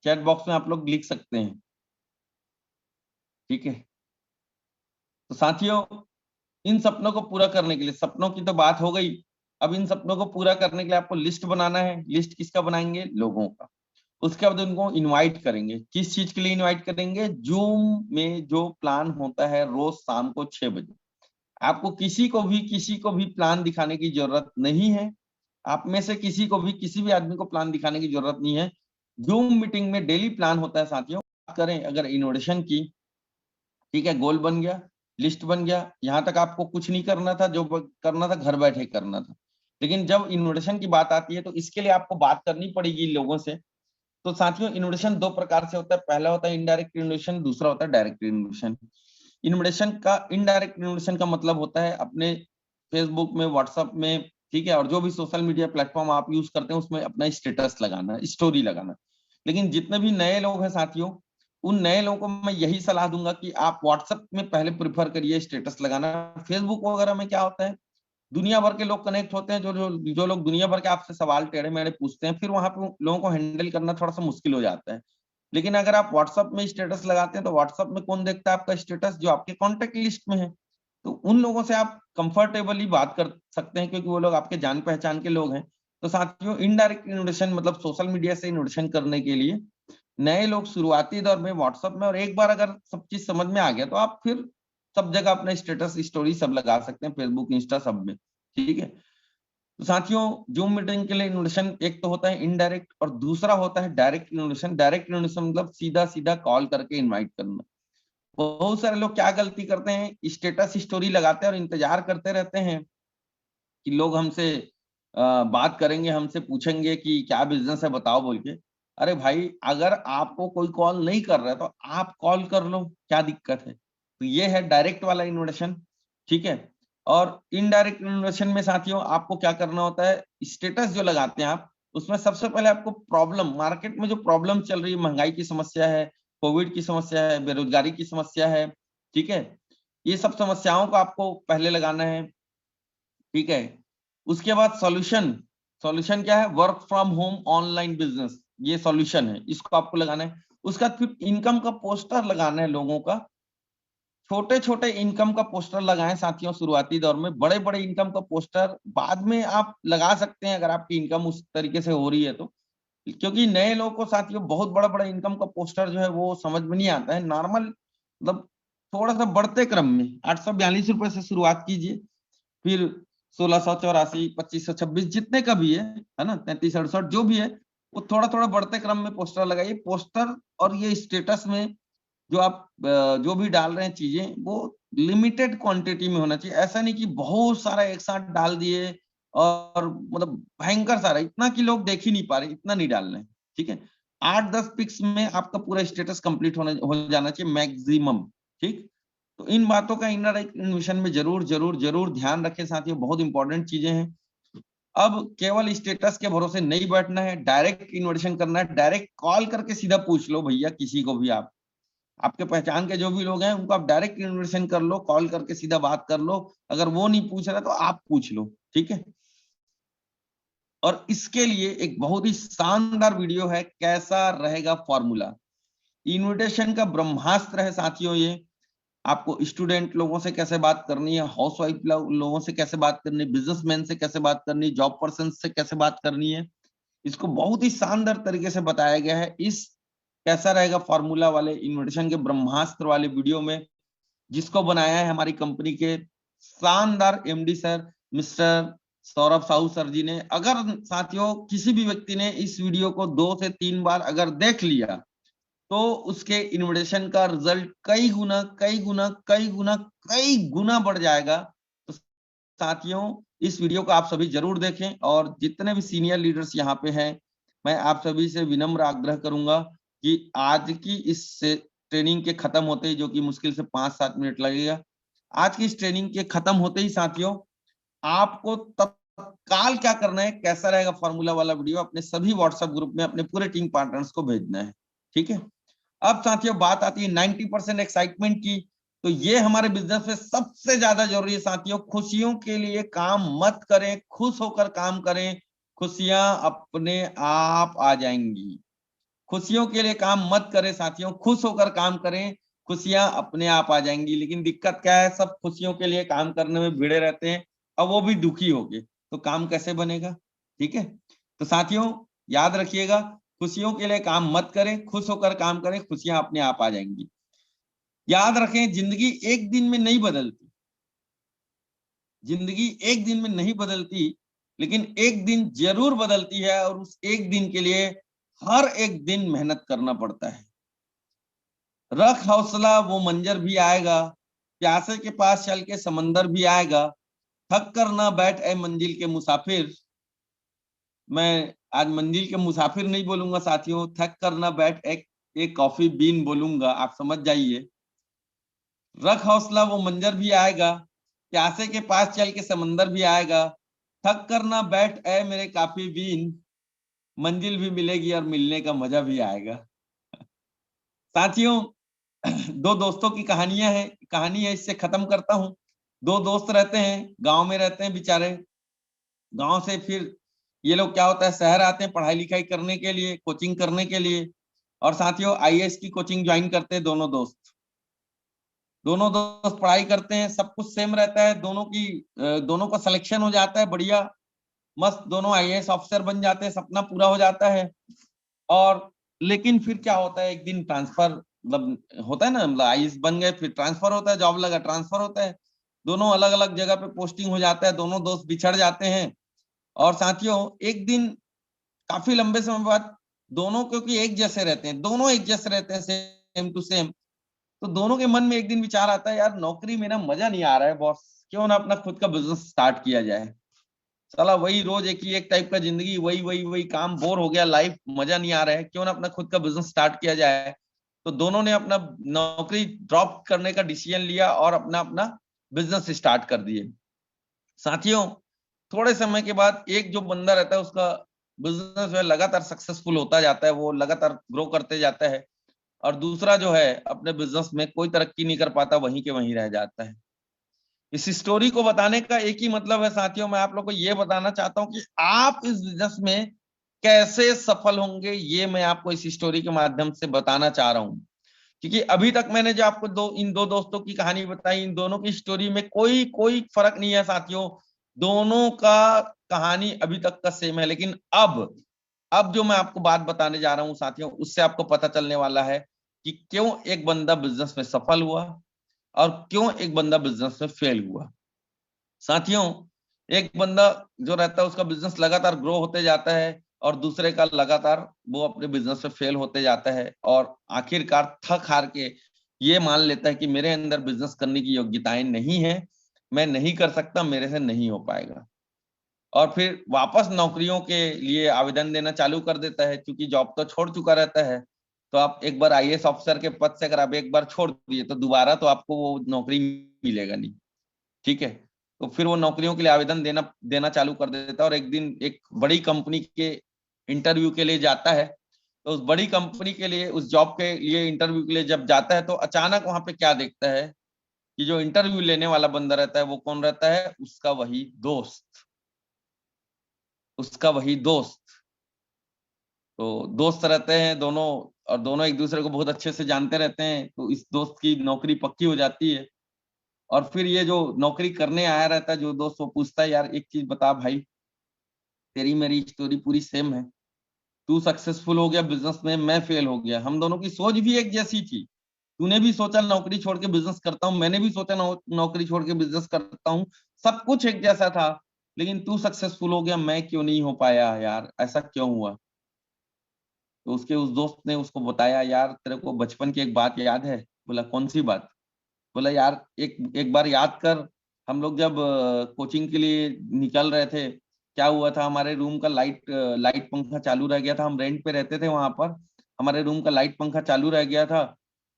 चैट बॉक्स में आप लोग लिख सकते हैं, ठीक है। तो साथियों इन सपनों को पूरा करने के लिए, सपनों की तो बात हो गई, अब इन सपनों को पूरा करने के लिए आपको लिस्ट बनाना है। लिस्ट किसका बनाएंगे? लोगों का। उसके बाद उनको इनवाइट करेंगे। किस चीज के लिए इनवाइट करेंगे? जूम में जो प्लान होता है रोज शाम को 6 बजे। आपको किसी को भी प्लान दिखाने की जरूरत नहीं है। आप में से किसी को भी, किसी भी आदमी को प्लान दिखाने की जरूरत नहीं है। जूम मीटिंग में डेली प्लान होता है साथियों। बात करें अगर इनोवेशन की, ठीक है, गोल बन गया, लिस्ट बन गया, यहाँ तक आपको कुछ नहीं करना था, जो करना था घर बैठे करना था। लेकिन जब इनोवेशन की बात आती है तो इसके लिए आपको बात करनी पड़ेगी लोगों से। तो साथियों इनोवेशन 2 प्रकार से होता है। पहला होता है इनडायरेक्ट इनोवेशन, दूसरा होता है डायरेक्ट इनोवेशन। इनडायरेक्ट इनोवेशन का मतलब होता है अपने फेसबुक में, व्हाट्सएप में, ठीक है, और जो भी सोशल मीडिया प्लेटफॉर्म आप यूज करते हैं उसमें अपना स्टेटस लगाना, स्टोरी लगाना। लेकिन जितने भी नए लोग हैं साथियों, उन नए लोगों को मैं यही सलाह दूंगा कि आप व्हाट्सएप में पहले प्रिफर करिए स्टेटस लगाना। फेसबुक वगैरह में क्या होता है, दुनिया भर के लोग कनेक्ट होते हैं, जो लोग दुनिया भर के आपसे सवाल टेढ़े मेढ़े पूछते हैं, फिर वहां पे लोगों को हैंडल करना थोड़ा सा मुश्किल हो जाता है। लेकिन अगर आप व्हाट्सएप में स्टेटस लगाते हैं तो व्हाट्सएप में कौन देखता है आपका स्टेटस? जो आपके कॉन्टेक्ट लिस्ट में है। तो उन लोगों से आप कंफर्टेबली बात कर सकते हैं, क्योंकि वो लोग आपके जान पहचान के लोग हैं। तो साथियों इनडायरेक्ट इनोवेशन मतलब सोशल मीडिया से इनोवेशन करने के लिए नए लोग शुरुआती दौर में व्हाट्सएप में, और एक बार अगर सब चीज समझ में आ गया तो आप फिर सब जगह अपना स्टेटस स्टोरी सब लगा सकते हैं, फेसबुक इंस्टा सब में, ठीक है। तो साथियों जूम मीटिंग के लिए इनोवेशन एक तो होता है इनडायरेक्ट, और दूसरा होता है डायरेक्ट इनोवेशन। डायरेक्ट इनोवेशन मतलब सीधा सीधा कॉल करके इनवाइट करना। बहुत सारे लोग क्या गलती करते हैं, स्टेटस स्टोरी लगाते हैं और इंतजार करते रहते हैं कि लोग हमसे बात करेंगे, हमसे पूछेंगे कि क्या बिजनेस है बताओ बोल के। अरे भाई अगर आपको कोई कॉल नहीं कर रहा है तो आप कॉल कर लो, क्या दिक्कत है? तो ये है डायरेक्ट वाला इनोवेशन, ठीक है। और इनडायरेक्ट इनोवेशन में साथियों आपको क्या करना होता है, स्टेटस जो लगाते हैं आप, उसमें सबसे पहले आपको प्रॉब्लम, मार्केट में जो प्रॉब्लम चल रही है, महंगाई की समस्या है, कोविड की समस्या है, बेरोजगारी की समस्या है, ठीक है, ये सब समस्याओं को आपको पहले लगाना है, ठीक है। उसके बाद सॉल्यूशन, सॉल्यूशन क्या है? Work from home online business, ये सॉल्यूशन है, इसको आपको लगाना है। उसका फिर इनकम का पोस्टर लगाना है लोगों का। छोटे छोटे इनकम का पोस्टर लगाएं साथियों शुरुआती दौर में। बड़े बड़े इनकम का पोस्टर बाद में आप लगा सकते हैं अगर आपकी इनकम उस तरीके से हो रही है तो। क्योंकि नए लोगों को साथियों बहुत बड़ा बड़ा इनकम का पोस्टर जो है वो समझ में नहीं आता है। नॉर्मल मतलब थोड़ा सा बढ़ते क्रम में 842 रुपए से शुरुआत कीजिए, फिर 1684, 2526, जितने का भी है ना, 3368 जो भी है, वो थोड़ा थोड़ा बढ़ते क्रम में पोस्टर लगाइए। पोस्टर और ये स्टेटस में जो आप जो भी डाल रहे हैं चीजें, वो लिमिटेड क्वांटिटी में होना चाहिए। ऐसा नहीं कि बहुत सारा एक साथ डाल दिए और मतलब भयंकर सारा, इतना कि लोग देख ही नहीं पा रहे, इतना नहीं डाल रहे हैं, ठीक है। 8-10 पिक्स में आपका पूरा स्टेटस कंप्लीट हो जाना चाहिए मैक्सिमम, ठीक। तो इन बातों का इनडायरेक्ट इनोवेशन में जरूर जरूर जरूर ध्यान रखें साथियों, बहुत इंपॉर्टेंट चीजें हैं। अब केवल स्टेटस के भरोसे नहीं बैठना है, डायरेक्ट इन्विटेशन करना है, डायरेक्ट कॉल करके सीधा पूछ लो भैया, किसी को भी आप, आपके पहचान के जो भी लोग हैं उनको आप डायरेक्ट इन्विटेशन कर लो, कॉल करके सीधा बात कर लो। अगर वो नहीं पूछ रहा तो आप पूछ लो, ठीक है। और इसके लिए एक बहुत ही शानदार वीडियो है, कैसा रहेगा फॉर्मूला। इन्विटेशन का ब्रह्मास्त्र है साथियों ये। आपको स्टूडेंट लोगों से कैसे बात करनी है, हाउसवाइफ लोगों से कैसे बात करनी है, बिजनेसमैन से कैसे बात करनी है, जॉब पर्सन से कैसे बात करनी है, इसको बहुत ही शानदार तरीके से बताया गया है इस कैसा रहेगा फॉर्मूला वाले इन्विटेशन के ब्रह्मास्त्र वाले वीडियो में, जिसको बनाया है हमारी कंपनी के शानदार MD sir mister Saurabh Sahu sir ji ने। अगर साथियों किसी भी व्यक्ति ने इस वीडियो को 2 से 3 बार अगर देख लिया तो उसके इन्विटेशन का रिजल्ट कई गुना कई गुना कई गुना कई गुना बढ़ जाएगा। तो साथियों इस वीडियो को आप सभी जरूर देखें, और जितने भी सीनियर लीडर्स यहाँ पे हैं मैं आप सभी से विनम्र आग्रह करूंगा कि आज की इस ट्रेनिंग के खत्म होते ही, जो कि मुश्किल से 5-7 मिनट लगेगा, आज की इस ट्रेनिंग के खत्म होते ही साथियों आपको तत्काल क्या करना है, कैसा रहेगा फॉर्मूला वाला वीडियो अपने सभी व्हाट्सएप ग्रुप में अपने पूरे टीम पार्टनर्स को भेजना है, ठीक है। अब साथियों बात आती है 90% एक्साइटमेंट की। तो ये हमारे बिजनेस में सबसे ज्यादा जरूरी है साथियों। खुशियों के लिए काम मत करें, खुश होकर काम करें, खुशियां अपने आप आ जाएंगी। खुशियों के लिए काम मत करें साथियों, खुश होकर काम करें, खुशियां अपने आप आ जाएंगी। लेकिन दिक्कत क्या है, सब खुशियों के लिए काम करने में भिड़े रहते हैं और वो भी दुखी होके, तो काम कैसे बनेगा, ठीक है। तो साथियों याद रखिएगा, खुशियों के लिए काम मत करें, खुश होकर काम करें, खुशियां अपने आप आ जाएंगी। याद रखें, जिंदगी एक दिन में नहीं बदलती, जिंदगी एक दिन में नहीं बदलती, लेकिन एक दिन जरूर बदलती है, और उस एक दिन के लिए हर एक दिन मेहनत करना पड़ता है। रख हौसला, वो मंजर भी आएगा, प्यासे के पास चल के समंदर भी आएगा, थक कर ना बैठ ए मंजिल के मुसाफिर। मैं आज मंजिल के मुसाफिर नहीं बोलूंगा साथियों, थक कर ना बैठ एक कॉफी बीन बोलूंगा, आप समझ जाइए। रख हौसला, वो मंजर भी आएगा, प्यासे के पास चल के समंदर भी आएगा, थक कर ना बैठ ए मेरे काफी बीन, मंजिल भी मिलेगी और मिलने का मजा भी आएगा। साथियों दो दोस्तों की कहानी है, इससे खत्म करता हूं। दो दोस्त रहते हैं, गांव में रहते हैं बेचारे। गांव से फिर ये लोग क्या होता है, शहर आते हैं पढ़ाई लिखाई करने के लिए, कोचिंग करने के लिए। और साथियों आईएएस की कोचिंग ज्वाइन करते हैं दोनों दोस्त। दोनों दोस्त पढ़ाई करते हैं, सब कुछ सेम रहता है, दोनों का सिलेक्शन हो जाता है बढ़िया मस्त, दोनों आईएएस ऑफिसर बन जाते हैं, सपना पूरा हो जाता है। और लेकिन फिर क्या होता है, एक दिन ट्रांसफर, मतलब होता है ना, मतलब आईएएस बन गए, फिर ट्रांसफर होता है, जॉब लगा ट्रांसफर होता है, दोनों अलग अलग जगह पे पोस्टिंग हो जाता है, दोनों दोस्त बिछड़ जाते हैं। और साथियों एक दिन काफी लंबे समय बाद दोनों, क्योंकि एक जैसे रहते हैं, दोनों एक जैसे रहते हैं सेम टू सेम, तो दोनों के मन में एक दिन विचार आता है, यार नौकरी में ना मजा नहीं आ रहा है बॉस, क्यों ना अपना खुद का बिजनेस स्टार्ट किया जाए। साला वही रोज एक ही एक टाइप का जिंदगी, वही वही वही काम, बोर हो गया लाइफ, मजा नहीं आ रहा है, क्यों ना अपना खुद का बिजनेस स्टार्ट किया जाए। तो दोनों ने अपना नौकरी ड्रॉप करने का डिसीजन लिया और अपना अपना बिजनेस स्टार्ट कर दिए। साथियों थोड़े समय के बाद एक जो बंदा रहता है उसका बिजनेस जो है लगातार सक्सेसफुल होता जाता है, वो लगातार ग्रो करते जाता है, और दूसरा जो है अपने बिजनेस में कोई तरक्की नहीं कर पाता, वहीं के वहीं रह जाता है। इस स्टोरी को बताने का एक ही मतलब है साथियों, मैं आप लोग को ये बताना चाहता हूं कि आप इस बिजनेस में कैसे सफल होंगे, ये मैं आपको इस स्टोरी के माध्यम से बताना चाह रहा हूं। क्योंकि अभी तक मैंने जो आपको इन दो दोस्तों की कहानी बताई, इन दोनों की स्टोरी में कोई फर्क नहीं है साथियों, दोनों का कहानी अभी तक का सेम है। लेकिन अब जो मैं आपको बात बताने जा रहा हूं साथियों, उससे आपको पता चलने वाला है कि क्यों एक बंदा बिजनेस में सफल हुआ और क्यों एक बंदा बिजनेस में फेल हुआ। साथियों एक बंदा जो रहता है उसका बिजनेस लगातार ग्रो होते जाता है, और दूसरे का लगातार वो अपने बिजनेस में फेल होते जाता है, और आखिरकार थक हार के ये मान लेता है कि मेरे अंदर बिजनेस करने की योग्यताएं नहीं है, मैं नहीं कर सकता, मेरे से नहीं हो पाएगा, और फिर वापस नौकरियों के लिए आवेदन देना चालू कर देता है, क्योंकि जॉब तो छोड़ चुका रहता है। तो आप एक बार आईएएस ऑफिसर के पद से अगर आप एक बार छोड़ दिए तो दोबारा तो आपको वो नौकरी मिलेगा नहीं, ठीक है। तो फिर वो नौकरियों के लिए आवेदन देना चालू कर देता है। और एक दिन एक बड़ी कंपनी के इंटरव्यू के लिए जाता है। तो उस बड़ी कंपनी के लिए, उस जॉब के लिए इंटरव्यू के लिए जब जाता है, तो अचानक वहां पे क्या देखता है कि जो इंटरव्यू लेने वाला बंदा रहता है वो कौन रहता है, उसका वही दोस्त, उसका वही दोस्त। तो दोस्त रहते हैं दोनों, और दोनों एक दूसरे को बहुत अच्छे से जानते रहते हैं। तो इस दोस्त की नौकरी पक्की हो जाती है। और फिर ये जो नौकरी करने आया रहता है जो दोस्त, वो पूछता है, यार एक चीज बता भाई, तेरी मेरी स्टोरी पूरी सेम है। तू सक्सेसफुल हो गया बिजनेस में, मैं फेल हो गया। हम दोनों की सोच भी एक जैसी थी। तूने भी सोचा नौकरी छोड़ के बिजनेस करता हूँ, मैंने भी सोचा नौकरी छोड़ के बिजनेस करता हूँ। सब कुछ एक जैसा था। लेकिन तू सक्सेसफुल हो गया, मैं क्यों नहीं हो पाया यार, ऐसा क्यों हुआ? तो उसके उस दोस्त ने उसको बताया, यार तेरे को बचपन की एक बात याद है? बोला कौन सी बात? बोला यार एक एक बार याद कर, हम लोग जब कोचिंग के लिए निकल रहे थे, क्या हुआ था, हमारे रूम का लाइट पंखा चालू रह गया था। हम रेंट पे रहते थे वहां पर। हमारे रूम का लाइट पंखा चालू रह गया था।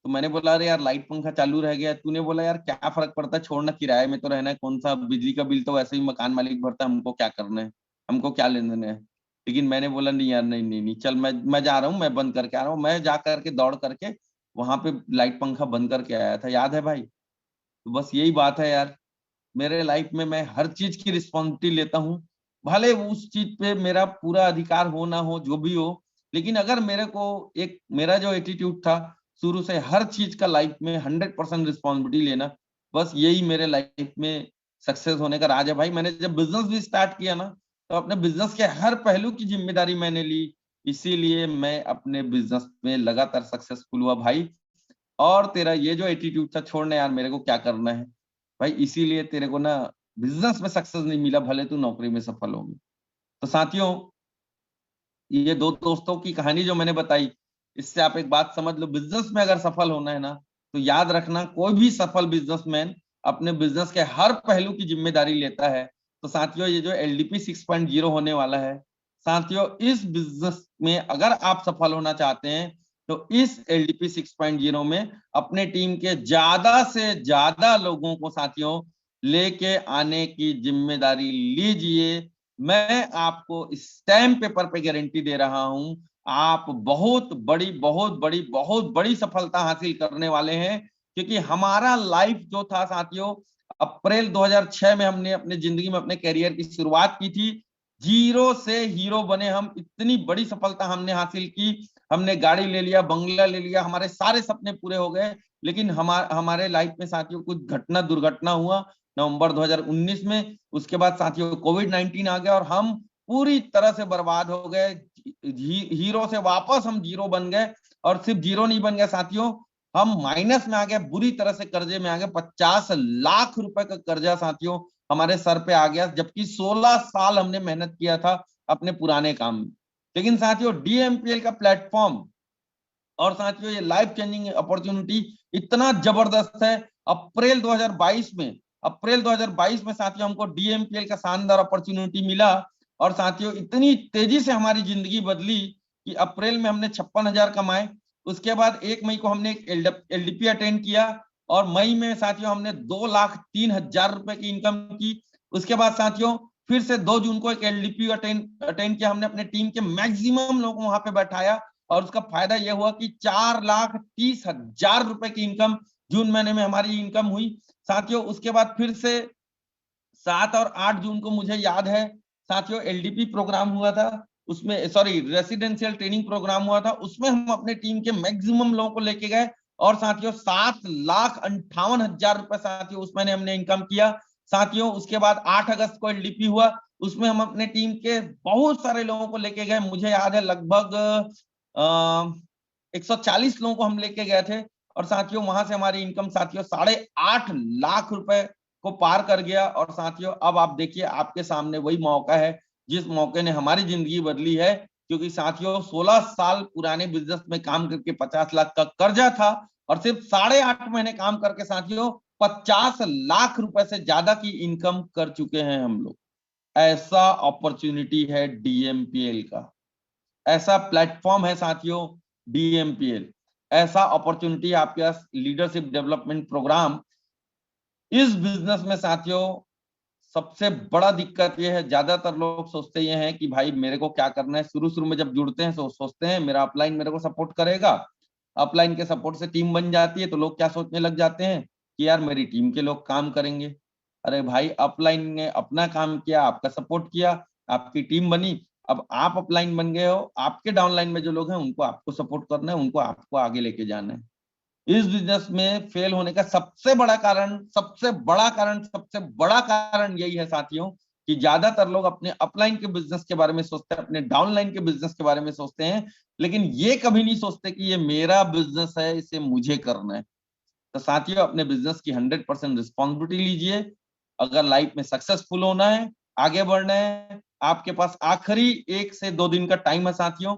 तो मैंने बोला अरे यार लाइट पंखा चालू रह गया। तूने बोला यार क्या फर्क पड़ता है, छोड़ना, किराए में तो रहना है, कौन सा बिजली का बिल तो वैसे ही मकान मालिक भरता है, हमको क्या करना है, हमको क्या लेने देना है। लेकिन मैंने बोला नहीं यार, नहीं नहीं नहीं, चल मैं जा रहा हूँ, मैं बंद करके आ रहा हूँ। मैं जा करके दौड़ करके वहां पे लाइट पंखा बंद करके आया था, याद है भाई? तो बस यही बात है यार, मेरे लाइफ में मैं हर चीज की रिस्पॉन्सिबिलिटी लेता हूँ। भले उस चीज पे मेरा पूरा अधिकार हो ना हो, जो भी हो, लेकिन अगर मेरे को एक, मेरा जो एटीट्यूड था शुरू से, हर चीज का लाइफ में 100% रिस्पॉन्सिबिलिटी लेना, बस यही मेरे लाइफ में सक्सेस होने का राज है भाई। मैंने जब बिजनेस भी स्टार्ट किया ना, तो अपने बिजनेस के हर पहलू की जिम्मेदारी मैंने ली। इसीलिए मैं अपने बिजनेस में लगातार सक्सेसफुल हुआ भाई। और तेरा ये जो एटीट्यूड था, छोड़ना यार मेरे को क्या करना है भाई, इसीलिए तेरे को ना बिजनेस में सक्सेस नहीं मिला, भले तू नौकरी में सफल होगी। तो साथियों, ये दो दोस्तों की कहानी जो मैंने बताई, इससे आप एक बात समझ लो, बिजनेस में अगर सफल होना है ना, तो याद रखना कोई भी सफल बिजनेसमैन अपने बिजनेस के हर पहलू की जिम्मेदारी लेता है। तो साथियों, ये जो LDP 6.0 होने वाला है, साथियों इस बिजनेस में अगर आप सफल होना चाहते हैं, तो इस LDP 6.0 में अपने टीम के ज्यादा से ज्यादा लोगों को साथियों लेके आने की जिम्मेदारी लीजिए। मैं आपको स्टैम्प पेपर पे गारंटी दे रहा हूं, आप बहुत बड़ी सफलता हासिल करने वाले हैं। क्योंकि हमारा लाइफ जो था साथियों, अप्रैल 2006 में हमने अपने जिंदगी में अपने करियर की शुरुआत की थी। जीरो से हीरो बने हम, इतनी बड़ी सफलता हमने हासिल की। हमने गाड़ी ले लिया, बंगला ले लिया, हमारे सारे सपने पूरे हो गए। लेकिन हमारे लाइफ में साथियों कुछ दुर्घटना हुआ नवंबर 2019 में। उसके बाद साथियों कोविड-19 आ गया और हम पूरी तरह से बर्बाद हो गए। हीरो से वापस हम जीरो बन गए। और सिर्फ जीरो नहीं बन गए साथियों, हम माइनस में आ गए, बुरी तरह से कर्जे में आ गए। 50 लाख रुपए का कर्जा साथियों हमारे सर पे आ गया, जबकि 16 साल हमने मेहनत किया था अपने पुराने काम में। लेकिन साथियों DMPL का प्लेटफॉर्म और साथियों ये लाइफ चेंजिंग अपॉर्चुनिटी इतना जबरदस्त है। अप्रैल 2022 में साथियों हमको DMPL का शानदार अपॉर्चुनिटी मिला। और साथियों इतनी तेजी से हमारी जिंदगी बदली कि अप्रैल में हमने 56,000 कमाए। उसके बाद 1 मई को हमने एक LDP अटेंड किया, और मई में साथियों हमने 2,03,000 रुपए की इनकम की। उसके बाद साथियों फिर से 2 जून को एक LDP अटेंड किया हमने, अपने टीम के मैक्सिमम लोगों को वहां पे बैठाया। और उसका फायदा यह हुआ कि 4,30,000 रुपए की इनकम जून महीने में हमारी इनकम हुई साथियों। उसके बाद फिर से 7 और 8 जून को मुझे याद है साथियों LDP प्रोग्राम हुआ था, उसमें रेसिडेंशियल ट्रेनिंग प्रोग्राम हुआ था। उसमें हम अपने टीम के मैक्सिमम लोगों को लेके गए, और साथियों 7,58,000 रुपए साथियों उस महीने हमने इनकम किया साथियों। उसके बाद 8 अगस्त को LDP हुआ, उसमें हम अपने टीम के बहुत सारे लोगों को लेके गए। मुझे याद है लगभग 140 लोगों को हम लेके गए थे। और साथियों वहां से हमारी इनकम साथियों 8.5 लाख रुपए को पार कर गया। और साथियों अब आप देखिए, आपके सामने वही मौका है जिस मौके ने हमारी जिंदगी बदली है। क्योंकि साथियों 16 साल पुराने बिजनेस में काम करके 50 लाख का कर्जा था, और सिर्फ 8.5 महीने काम करके साथियों 50 लाख रुपए से ज्यादा की इनकम कर चुके हैं हम लोग। ऐसा अपॉर्चुनिटी है DMPL का, ऐसा प्लेटफॉर्म है साथियों DMPL, ऐसा अपॉर्चुनिटी आपके पास लीडरशिप डेवलपमेंट प्रोग्राम। इस बिजनेस में साथियों सबसे बड़ा दिक्कत ये है, ज्यादातर लोग सोचते ये हैं कि भाई मेरे को क्या करना है। शुरू शुरू में जब जुड़ते हैं तो सोचते हैं मेरा अपलाइन मेरे को सपोर्ट करेगा, अपलाइन के सपोर्ट से टीम बन जाती है तो लोग क्या सोचने लग जाते हैं कि यार मेरी टीम के लोग काम करेंगे। अरे भाई, अपलाइन ने अपना काम किया, आपका सपोर्ट किया, आपकी टीम बनी, अब आप अपलाइन बन गए हो, आपके डाउनलाइन में जो लोग हैं उनको आपको सपोर्ट करना है, उनको आपको आगे लेके जाना है। इस बिजनेस में फेल होने का सबसे बड़ा कारण यही है साथियों कि ज्यादातर लोग अपने अपलाइन के बिजनेस के बारे में सोचते हैं, अपने डाउनलाइन के बिजनेस के बारे में सोचते हैं, लेकिन ये कभी नहीं सोचते कि ये मेरा बिजनेस है, इसे मुझे करना है। तो साथियों, अपने बिजनेस की 100% रिस्पॉन्सिबिलिटी लीजिए। अगर लाइफ में सक्सेसफुल होना है, आगे बढ़ना है, आपके पास आखिरी 1 से 2 दिन का टाइम है साथियों।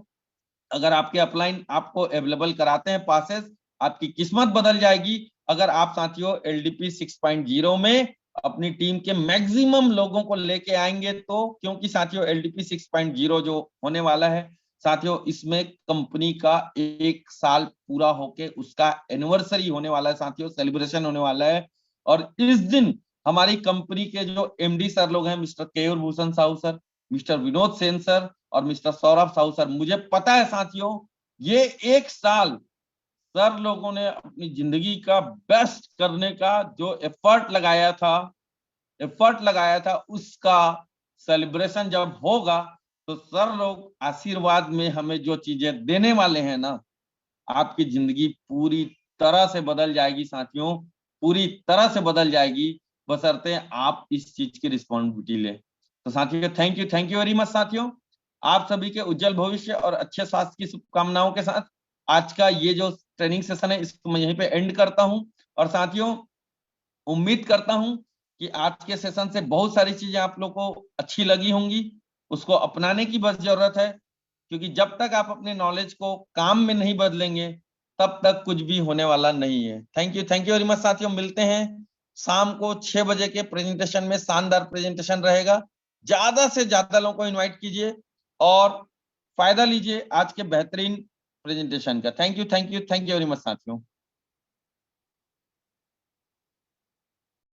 अगर आपके अपलाइन आपको अवेलेबल कराते हैं पासेस, आपकी किस्मत बदल जाएगी। अगर आप साथियों एलडीपी 6.0 में अपनी टीम के मैक्सिमम लोगों को लेके आएंगे तो, क्योंकि साथियों एलडीपी 6.0 जो होने वाला है साथियों, इसमें कंपनी का 1 साल पूरा होके उसका एनिवर्सरी होने वाला है साथियों, सेलिब्रेशन होने वाला है। और इस दिन हमारी कंपनी के जो एमडी सर लोग हैं, mister Keyur Bhushan Sahu sir, mister Vinod Sen sir और मिस्टर सौरभ साहू सर, मुझे पता है साथियों ये 1 साल सर लोगों ने अपनी जिंदगी का बेस्ट करने का जो एफर्ट लगाया था उसका सेलिब्रेशन जब होगा तो सर लोग आशीर्वाद में हमें जो चीजें देने वाले हैं ना, आपकी जिंदगी पूरी तरह से बदल जाएगी साथियों, पूरी तरह से बदल जाएगी, बशर्ते आप इस चीज की रिस्पॉन्सिबिलिटी ले। तो साथियों थैंक यू वेरी मच साथियों। आप सभी के उज्जवल भविष्य और अच्छे स्वास्थ्य की शुभकामनाओं के साथ आज का ये जो ट्रेनिंग सेशन है इसको मैं यहीं पे एंड करता हूं। और साथियों, उम्मीद करता हूं कि आज के सेशन से बहुत सारी चीजें आप लोग को अच्छी लगी होंगी, उसको अपनाने की बस जरूरत है, क्योंकि जब तक आप अपने नॉलेज को काम में नहीं बदलेंगे तब तक कुछ भी होने वाला नहीं है। थैंक यू वेरी मच साथियों। मिलते हैं शाम को 6 बजे के प्रेजेंटेशन में, शानदार प्रेजेंटेशन रहेगा। ज्यादा से ज्यादा लोगों को इन्वाइट कीजिए और फायदा लीजिए आज के बेहतरीन प्रेजेंटेशन का। थैंक यू वेरी मच साथियों।